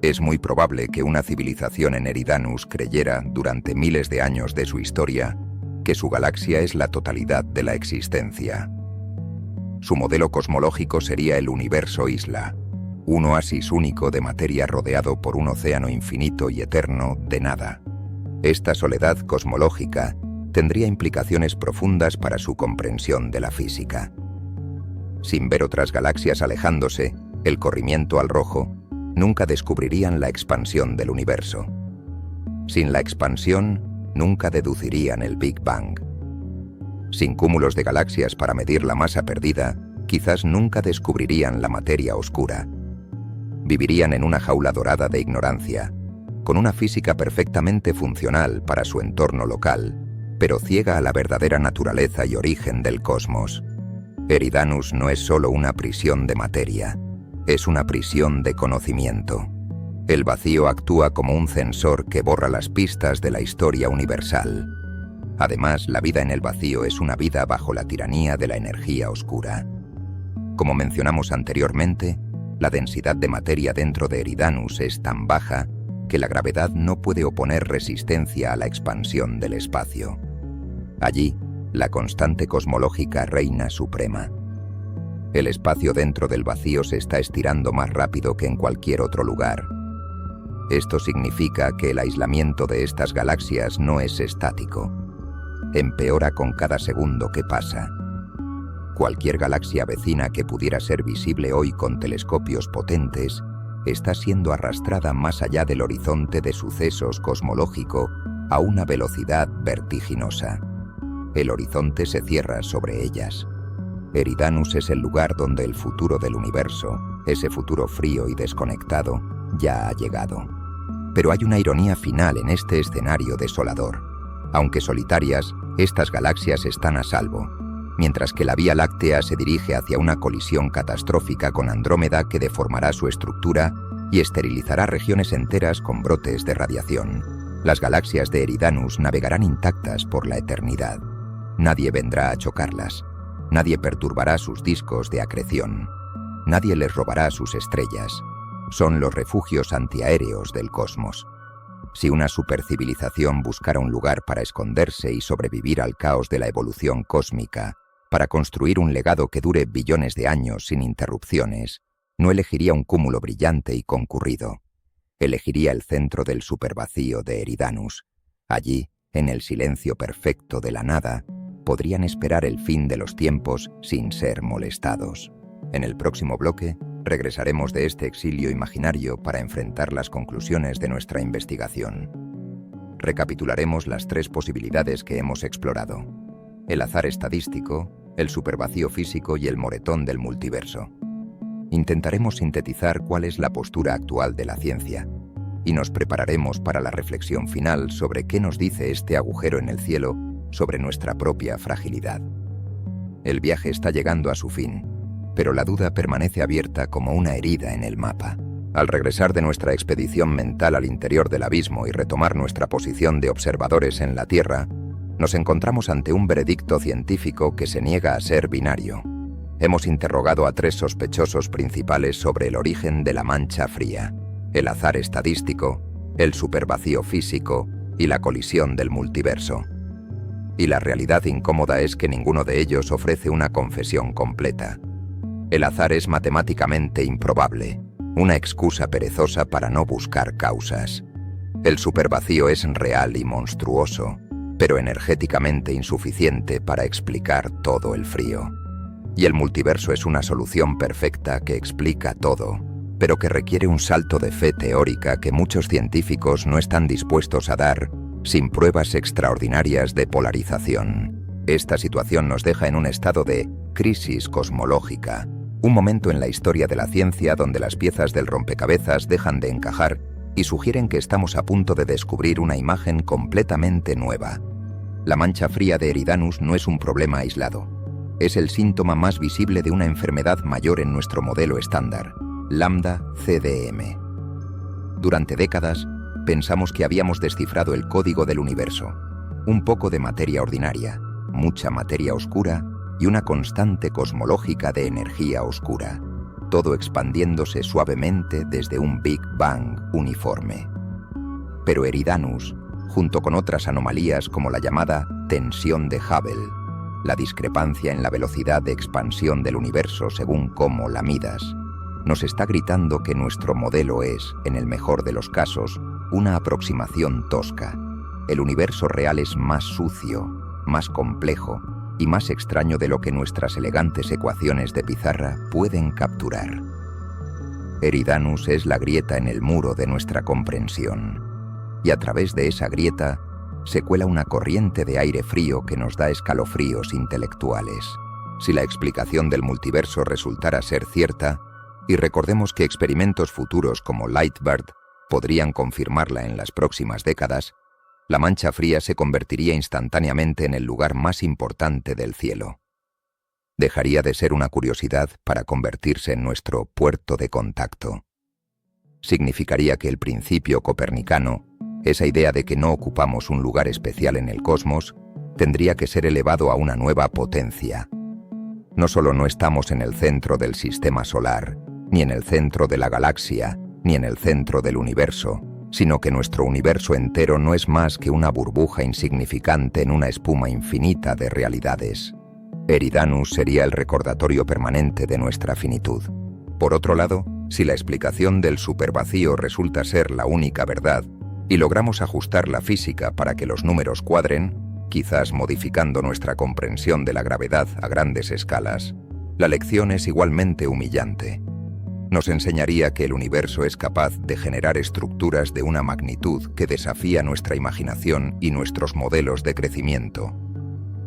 Es muy probable que una civilización en Eridanus creyera, durante miles de años de su historia, que su galaxia es la totalidad de la existencia. Su modelo cosmológico sería el universo isla, un oasis único de materia rodeado por un océano infinito y eterno de nada. Esta soledad cosmológica tendría implicaciones profundas para su comprensión de la física. Sin ver otras galaxias alejándose, el corrimiento al rojo, nunca descubrirían la expansión del universo. Sin la expansión, nunca deducirían el Big Bang. Sin cúmulos de galaxias para medir la masa perdida, quizás nunca descubrirían la materia oscura. Vivirían en una jaula dorada de ignorancia, con una física perfectamente funcional para su entorno local, pero ciega a la verdadera naturaleza y origen del cosmos. Eridanus no es solo una prisión de materia, es una prisión de conocimiento. El vacío actúa como un censor que borra las pistas de la historia universal. Además, la vida en el vacío es una vida bajo la tiranía de la energía oscura. Como mencionamos anteriormente, la densidad de materia dentro de Eridanus es tan baja que la gravedad no puede oponer resistencia a la expansión del espacio. Allí, la constante cosmológica reina suprema. El espacio dentro del vacío se está estirando más rápido que en cualquier otro lugar. Esto significa que el aislamiento de estas galaxias no es estático. Empeora con cada segundo que pasa. Cualquier galaxia vecina que pudiera ser visible hoy con telescopios potentes está siendo arrastrada más allá del horizonte de sucesos cosmológico a una velocidad vertiginosa. El horizonte se cierra sobre ellas. Eridanus es el lugar donde el futuro del universo, ese futuro frío y desconectado, ya ha llegado. Pero hay una ironía final en este escenario desolador. Aunque solitarias, estas galaxias están a salvo, mientras que la Vía Láctea se dirige hacia una colisión catastrófica con Andrómeda que deformará su estructura y esterilizará regiones enteras con brotes de radiación. Las galaxias de Eridanus navegarán intactas por la eternidad. Nadie vendrá a chocarlas. Nadie perturbará sus discos de acreción. Nadie les robará sus estrellas. Son los refugios antiaéreos del cosmos. Si una supercivilización buscara un lugar para esconderse y sobrevivir al caos de la evolución cósmica, para construir un legado que dure billones de años sin interrupciones, no elegiría un cúmulo brillante y concurrido. Elegiría el centro del supervacío de Eridanus. Allí, en el silencio perfecto de la nada, podrían esperar el fin de los tiempos sin ser molestados. En el próximo bloque, regresaremos de este exilio imaginario para enfrentar las conclusiones de nuestra investigación. Recapitularemos las 3 posibilidades que hemos explorado: el azar estadístico, el supervacío físico y el moretón del multiverso. Intentaremos sintetizar cuál es la postura actual de la ciencia, y nos prepararemos para la reflexión final sobre qué nos dice este agujero en el cielo sobre nuestra propia fragilidad. El viaje está llegando a su fin, pero la duda permanece abierta como una herida en el mapa. Al regresar de nuestra expedición mental al interior del abismo y retomar nuestra posición de observadores en la Tierra, nos encontramos ante un veredicto científico que se niega a ser binario. Hemos interrogado a 3 sospechosos principales sobre el origen de la mancha fría: el azar estadístico, el supervacío físico y la colisión del multiverso. Y la realidad incómoda es que ninguno de ellos ofrece una confesión completa. El azar es matemáticamente improbable, una excusa perezosa para no buscar causas. El supervacío es real y monstruoso, pero energéticamente insuficiente para explicar todo el frío. Y el multiverso es una solución perfecta que explica todo, pero que requiere un salto de fe teórica que muchos científicos no están dispuestos a dar sin pruebas extraordinarias de polarización. Esta situación nos deja en un estado de crisis cosmológica, un momento en la historia de la ciencia donde las piezas del rompecabezas dejan de encajar y sugieren que estamos a punto de descubrir una imagen completamente nueva. La mancha fría de Eridanus no es un problema aislado. Es el síntoma más visible de una enfermedad mayor en nuestro modelo estándar, Lambda CDM. Durante décadas, pensamos que habíamos descifrado el código del universo: un poco de materia ordinaria, mucha materia oscura y una constante cosmológica de energía oscura, todo expandiéndose suavemente desde un Big Bang uniforme. Pero Eridanus, junto con otras anomalías como la llamada tensión de Hubble, la discrepancia en la velocidad de expansión del universo según cómo la midas, nos está gritando que nuestro modelo es, en el mejor de los casos, una aproximación tosca, el universo real es más sucio, más complejo y más extraño de lo que nuestras elegantes ecuaciones de pizarra pueden capturar. Eridanus es la grieta en el muro de nuestra comprensión, y a través de esa grieta se cuela una corriente de aire frío que nos da escalofríos intelectuales. Si la explicación del multiverso resultara ser cierta, y recordemos que experimentos futuros como Lightbird podrían confirmarla en las próximas décadas, la mancha fría se convertiría instantáneamente en el lugar más importante del cielo. Dejaría de ser una curiosidad para convertirse en nuestro puerto de contacto. Significaría que el principio copernicano, esa idea de que no ocupamos un lugar especial en el cosmos, tendría que ser elevado a una nueva potencia. No solo no estamos en el centro del sistema solar, ni en el centro de la galaxia, ni en el centro del universo, sino que nuestro universo entero no es más que una burbuja insignificante en una espuma infinita de realidades. Eridanus sería el recordatorio permanente de nuestra finitud. Por otro lado, si la explicación del supervacío resulta ser la única verdad, y logramos ajustar la física para que los números cuadren, quizás modificando nuestra comprensión de la gravedad a grandes escalas, la lección es igualmente humillante. Nos enseñaría que el universo es capaz de generar estructuras de una magnitud que desafía nuestra imaginación y nuestros modelos de crecimiento.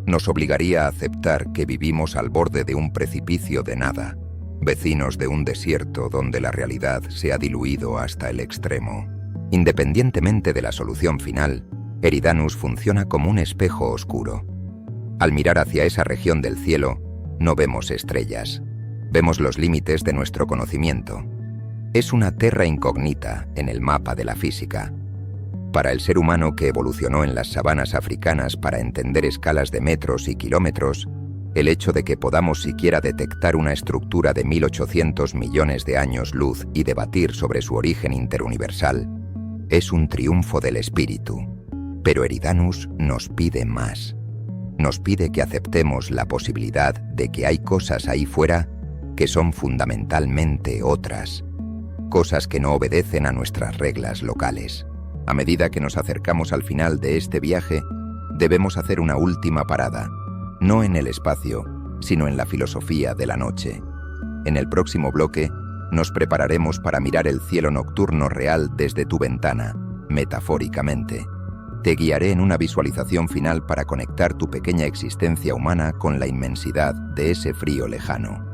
Nos obligaría a aceptar que vivimos al borde de un precipicio de nada, vecinos de un desierto donde la realidad se ha diluido hasta el extremo. Independientemente de la solución final, Eridanus funciona como un espejo oscuro. Al mirar hacia esa región del cielo, no vemos estrellas. Vemos los límites de nuestro conocimiento. Es una terra incognita en el mapa de la física. Para el ser humano que evolucionó en las sabanas africanas para entender escalas de metros y kilómetros, el hecho de que podamos siquiera detectar una estructura de 1800 millones de años luz y debatir sobre su origen interuniversal es un triunfo del espíritu. Pero Eridanus nos pide más. Nos pide que aceptemos la posibilidad de que hay cosas ahí fuera que son fundamentalmente otras, cosas que no obedecen a nuestras reglas locales. A medida que nos acercamos al final de este viaje, debemos hacer una última parada, no en el espacio, sino en la filosofía de la noche. En el próximo bloque, nos prepararemos para mirar el cielo nocturno real desde tu ventana, metafóricamente. Te guiaré en una visualización final para conectar tu pequeña existencia humana con la inmensidad de ese frío lejano.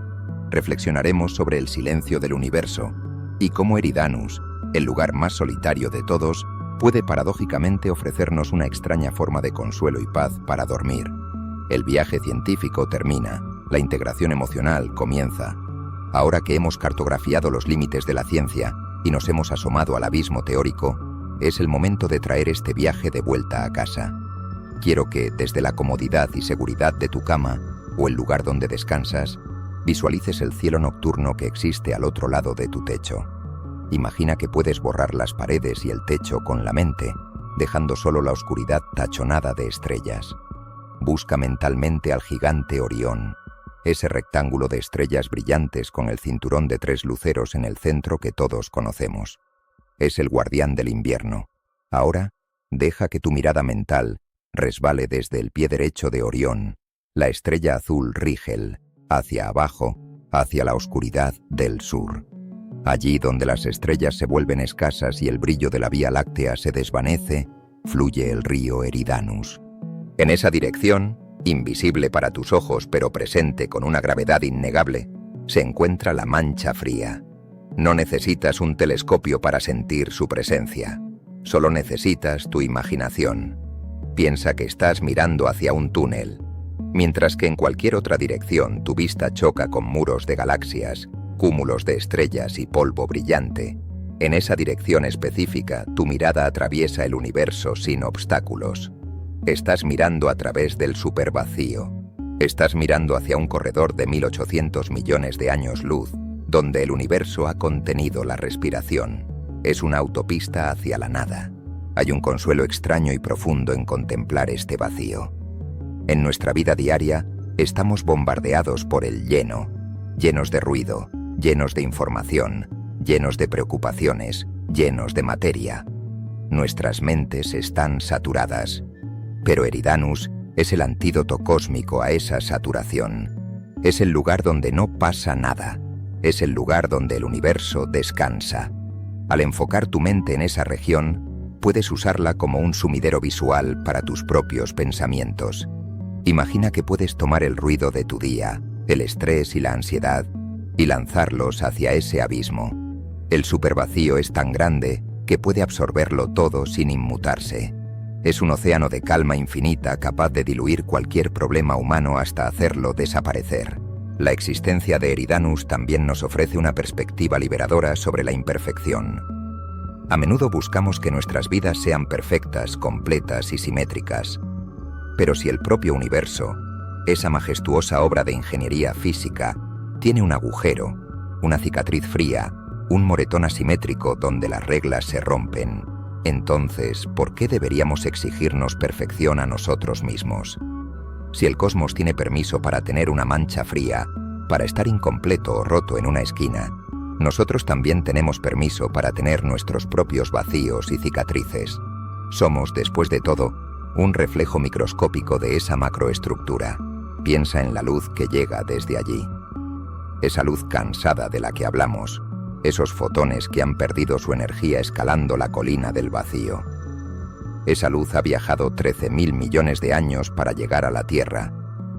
Reflexionaremos sobre el silencio del universo y cómo Eridanus, el lugar más solitario de todos, puede paradójicamente ofrecernos una extraña forma de consuelo y paz para dormir. El viaje científico termina, la integración emocional comienza. Ahora que hemos cartografiado los límites de la ciencia y nos hemos asomado al abismo teórico, es el momento de traer este viaje de vuelta a casa. Quiero que, desde la comodidad y seguridad de tu cama o el lugar donde descansas, visualices el cielo nocturno que existe al otro lado de tu techo. Imagina que puedes borrar las paredes y el techo con la mente, dejando solo la oscuridad tachonada de estrellas. Busca mentalmente al gigante Orión, ese rectángulo de estrellas brillantes con el cinturón de 3 luceros en el centro que todos conocemos. Es el guardián del invierno. Ahora, deja que tu mirada mental resbale desde el pie derecho de Orión, la estrella azul Rigel, hacia abajo, hacia la oscuridad del sur. Allí donde las estrellas se vuelven escasas y el brillo de la Vía Láctea se desvanece, fluye el río Eridanus. En esa dirección, invisible para tus ojos pero presente con una gravedad innegable, se encuentra la mancha fría. No necesitas un telescopio para sentir su presencia. Solo necesitas tu imaginación. Piensa que estás mirando hacia un túnel. Mientras que en cualquier otra dirección tu vista choca con muros de galaxias, cúmulos de estrellas y polvo brillante, en esa dirección específica tu mirada atraviesa el universo sin obstáculos. Estás mirando a través del supervacío. Estás mirando hacia un corredor de 1800 millones de años luz, donde el universo ha contenido la respiración. Es una autopista hacia la nada. Hay un consuelo extraño y profundo en contemplar este vacío. En nuestra vida diaria, estamos bombardeados por el lleno, llenos de ruido, llenos de información, llenos de preocupaciones, llenos de materia. Nuestras mentes están saturadas. Pero Eridanus es el antídoto cósmico a esa saturación. Es el lugar donde no pasa nada. Es el lugar donde el universo descansa. Al enfocar tu mente en esa región, puedes usarla como un sumidero visual para tus propios pensamientos. Imagina que puedes tomar el ruido de tu día, el estrés y la ansiedad, y lanzarlos hacia ese abismo. El supervacío es tan grande que puede absorberlo todo sin inmutarse. Es un océano de calma infinita capaz de diluir cualquier problema humano hasta hacerlo desaparecer. La existencia de Eridanus también nos ofrece una perspectiva liberadora sobre la imperfección. A menudo buscamos que nuestras vidas sean perfectas, completas y simétricas. Pero si el propio universo, esa majestuosa obra de ingeniería física, tiene un agujero, una cicatriz fría, un moretón asimétrico donde las reglas se rompen, entonces, ¿por qué deberíamos exigirnos perfección a nosotros mismos? Si el cosmos tiene permiso para tener una mancha fría, para estar incompleto o roto en una esquina, nosotros también tenemos permiso para tener nuestros propios vacíos y cicatrices. Somos, después de todo, un reflejo microscópico de esa macroestructura. Piensa en la luz que llega desde allí. Esa luz cansada de la que hablamos, esos fotones que han perdido su energía escalando la colina del vacío. Esa luz ha viajado 13.000 millones de años para llegar a la Tierra,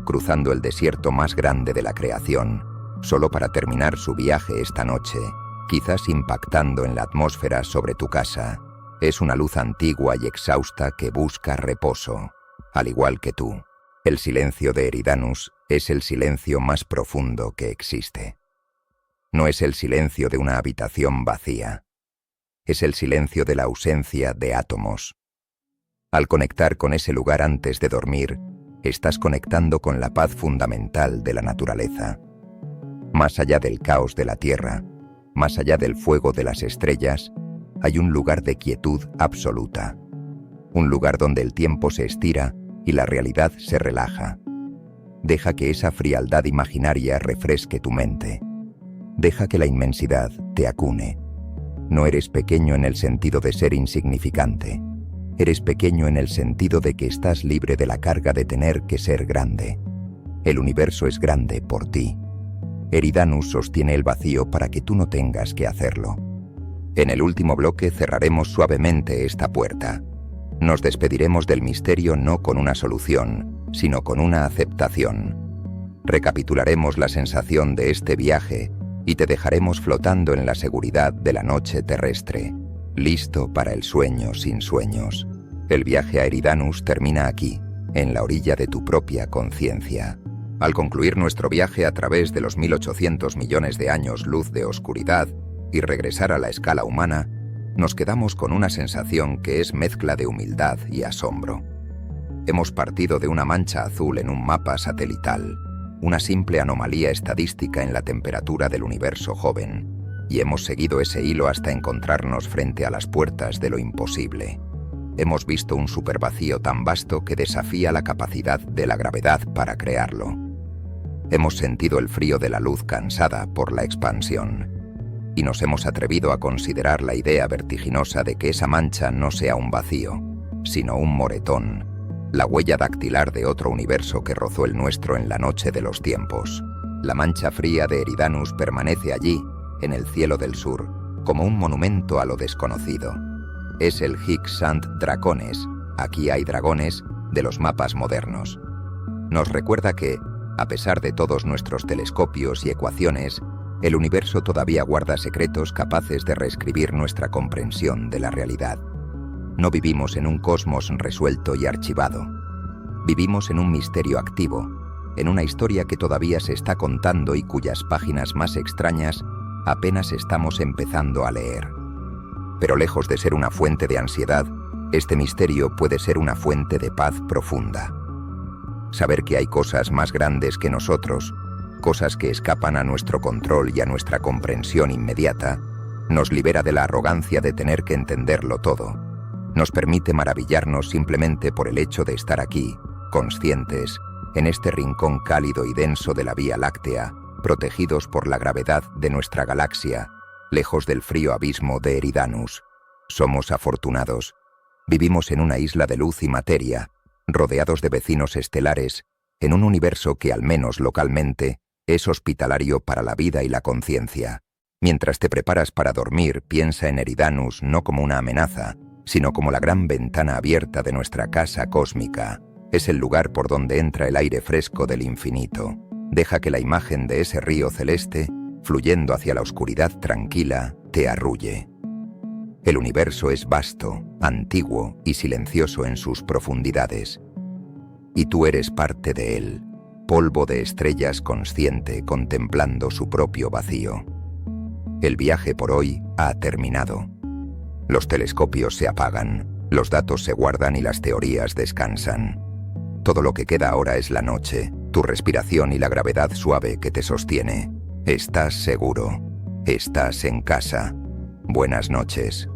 cruzando el desierto más grande de la creación, solo para terminar su viaje esta noche, quizás impactando en la atmósfera sobre tu casa. Es una luz antigua y exhausta que busca reposo, al igual que tú. El silencio de Eridanus es el silencio más profundo que existe. No es el silencio de una habitación vacía. Es el silencio de la ausencia de átomos. Al conectar con ese lugar antes de dormir, estás conectando con la paz fundamental de la naturaleza. Más allá del caos de la Tierra, más allá del fuego de las estrellas, hay un lugar de quietud absoluta. Un lugar donde el tiempo se estira y la realidad se relaja. Deja que esa frialdad imaginaria refresque tu mente. Deja que la inmensidad te acune. No eres pequeño en el sentido de ser insignificante. Eres pequeño en el sentido de que estás libre de la carga de tener que ser grande. El universo es grande por ti. Eridanus sostiene el vacío para que tú no tengas que hacerlo. En el último bloque cerraremos suavemente esta puerta. Nos despediremos del misterio no con una solución, sino con una aceptación. Recapitularemos la sensación de este viaje y te dejaremos flotando en la seguridad de la noche terrestre, listo para el sueño sin sueños. El viaje a Eridanus termina aquí, en la orilla de tu propia conciencia. Al concluir nuestro viaje a través de los 1800 millones de años luz de oscuridad y regresar a la escala humana, nos quedamos con una sensación que es mezcla de humildad y asombro. Hemos partido de una mancha azul en un mapa satelital, una simple anomalía estadística en la temperatura del universo joven, y hemos seguido ese hilo hasta encontrarnos frente a las puertas de lo imposible. Hemos visto un supervacío tan vasto que desafía la capacidad de la gravedad para crearlo. Hemos sentido el frío de la luz cansada por la expansión, y nos hemos atrevido a considerar la idea vertiginosa de que esa mancha no sea un vacío, sino un moretón, la huella dactilar de otro universo que rozó el nuestro en la noche de los tiempos. La mancha fría de Eridanus permanece allí, en el cielo del sur, como un monumento a lo desconocido. Es el Hic-Sant Dracones, aquí hay dragones, de los mapas modernos. Nos recuerda que, a pesar de todos nuestros telescopios y ecuaciones, el universo todavía guarda secretos capaces de reescribir nuestra comprensión de la realidad. No vivimos en un cosmos resuelto y archivado. Vivimos en un misterio activo, en una historia que todavía se está contando y cuyas páginas más extrañas apenas estamos empezando a leer. Pero lejos de ser una fuente de ansiedad, este misterio puede ser una fuente de paz profunda. Saber que hay cosas más grandes que nosotros, cosas que escapan a nuestro control y a nuestra comprensión inmediata, nos libera de la arrogancia de tener que entenderlo todo. Nos permite maravillarnos simplemente por el hecho de estar aquí, conscientes, en este rincón cálido y denso de la Vía Láctea, protegidos por la gravedad de nuestra galaxia, lejos del frío abismo de Eridanus. Somos afortunados. Vivimos en una isla de luz y materia, rodeados de vecinos estelares, en un universo que, al menos localmente, es hospitalario para la vida y la conciencia. Mientras te preparas para dormir, piensa en Eridanus no como una amenaza, sino como la gran ventana abierta de nuestra casa cósmica. Es el lugar por donde entra el aire fresco del infinito. Deja que la imagen de ese río celeste, fluyendo hacia la oscuridad tranquila, te arrulle. El universo es vasto, antiguo y silencioso en sus profundidades. Y tú eres parte de él, polvo de estrellas consciente contemplando su propio vacío. El viaje por hoy ha terminado. Los telescopios se apagan, los datos se guardan y las teorías descansan. Todo lo que queda ahora es la noche, tu respiración y la gravedad suave que te sostiene. Estás seguro. Estás en casa. Buenas noches.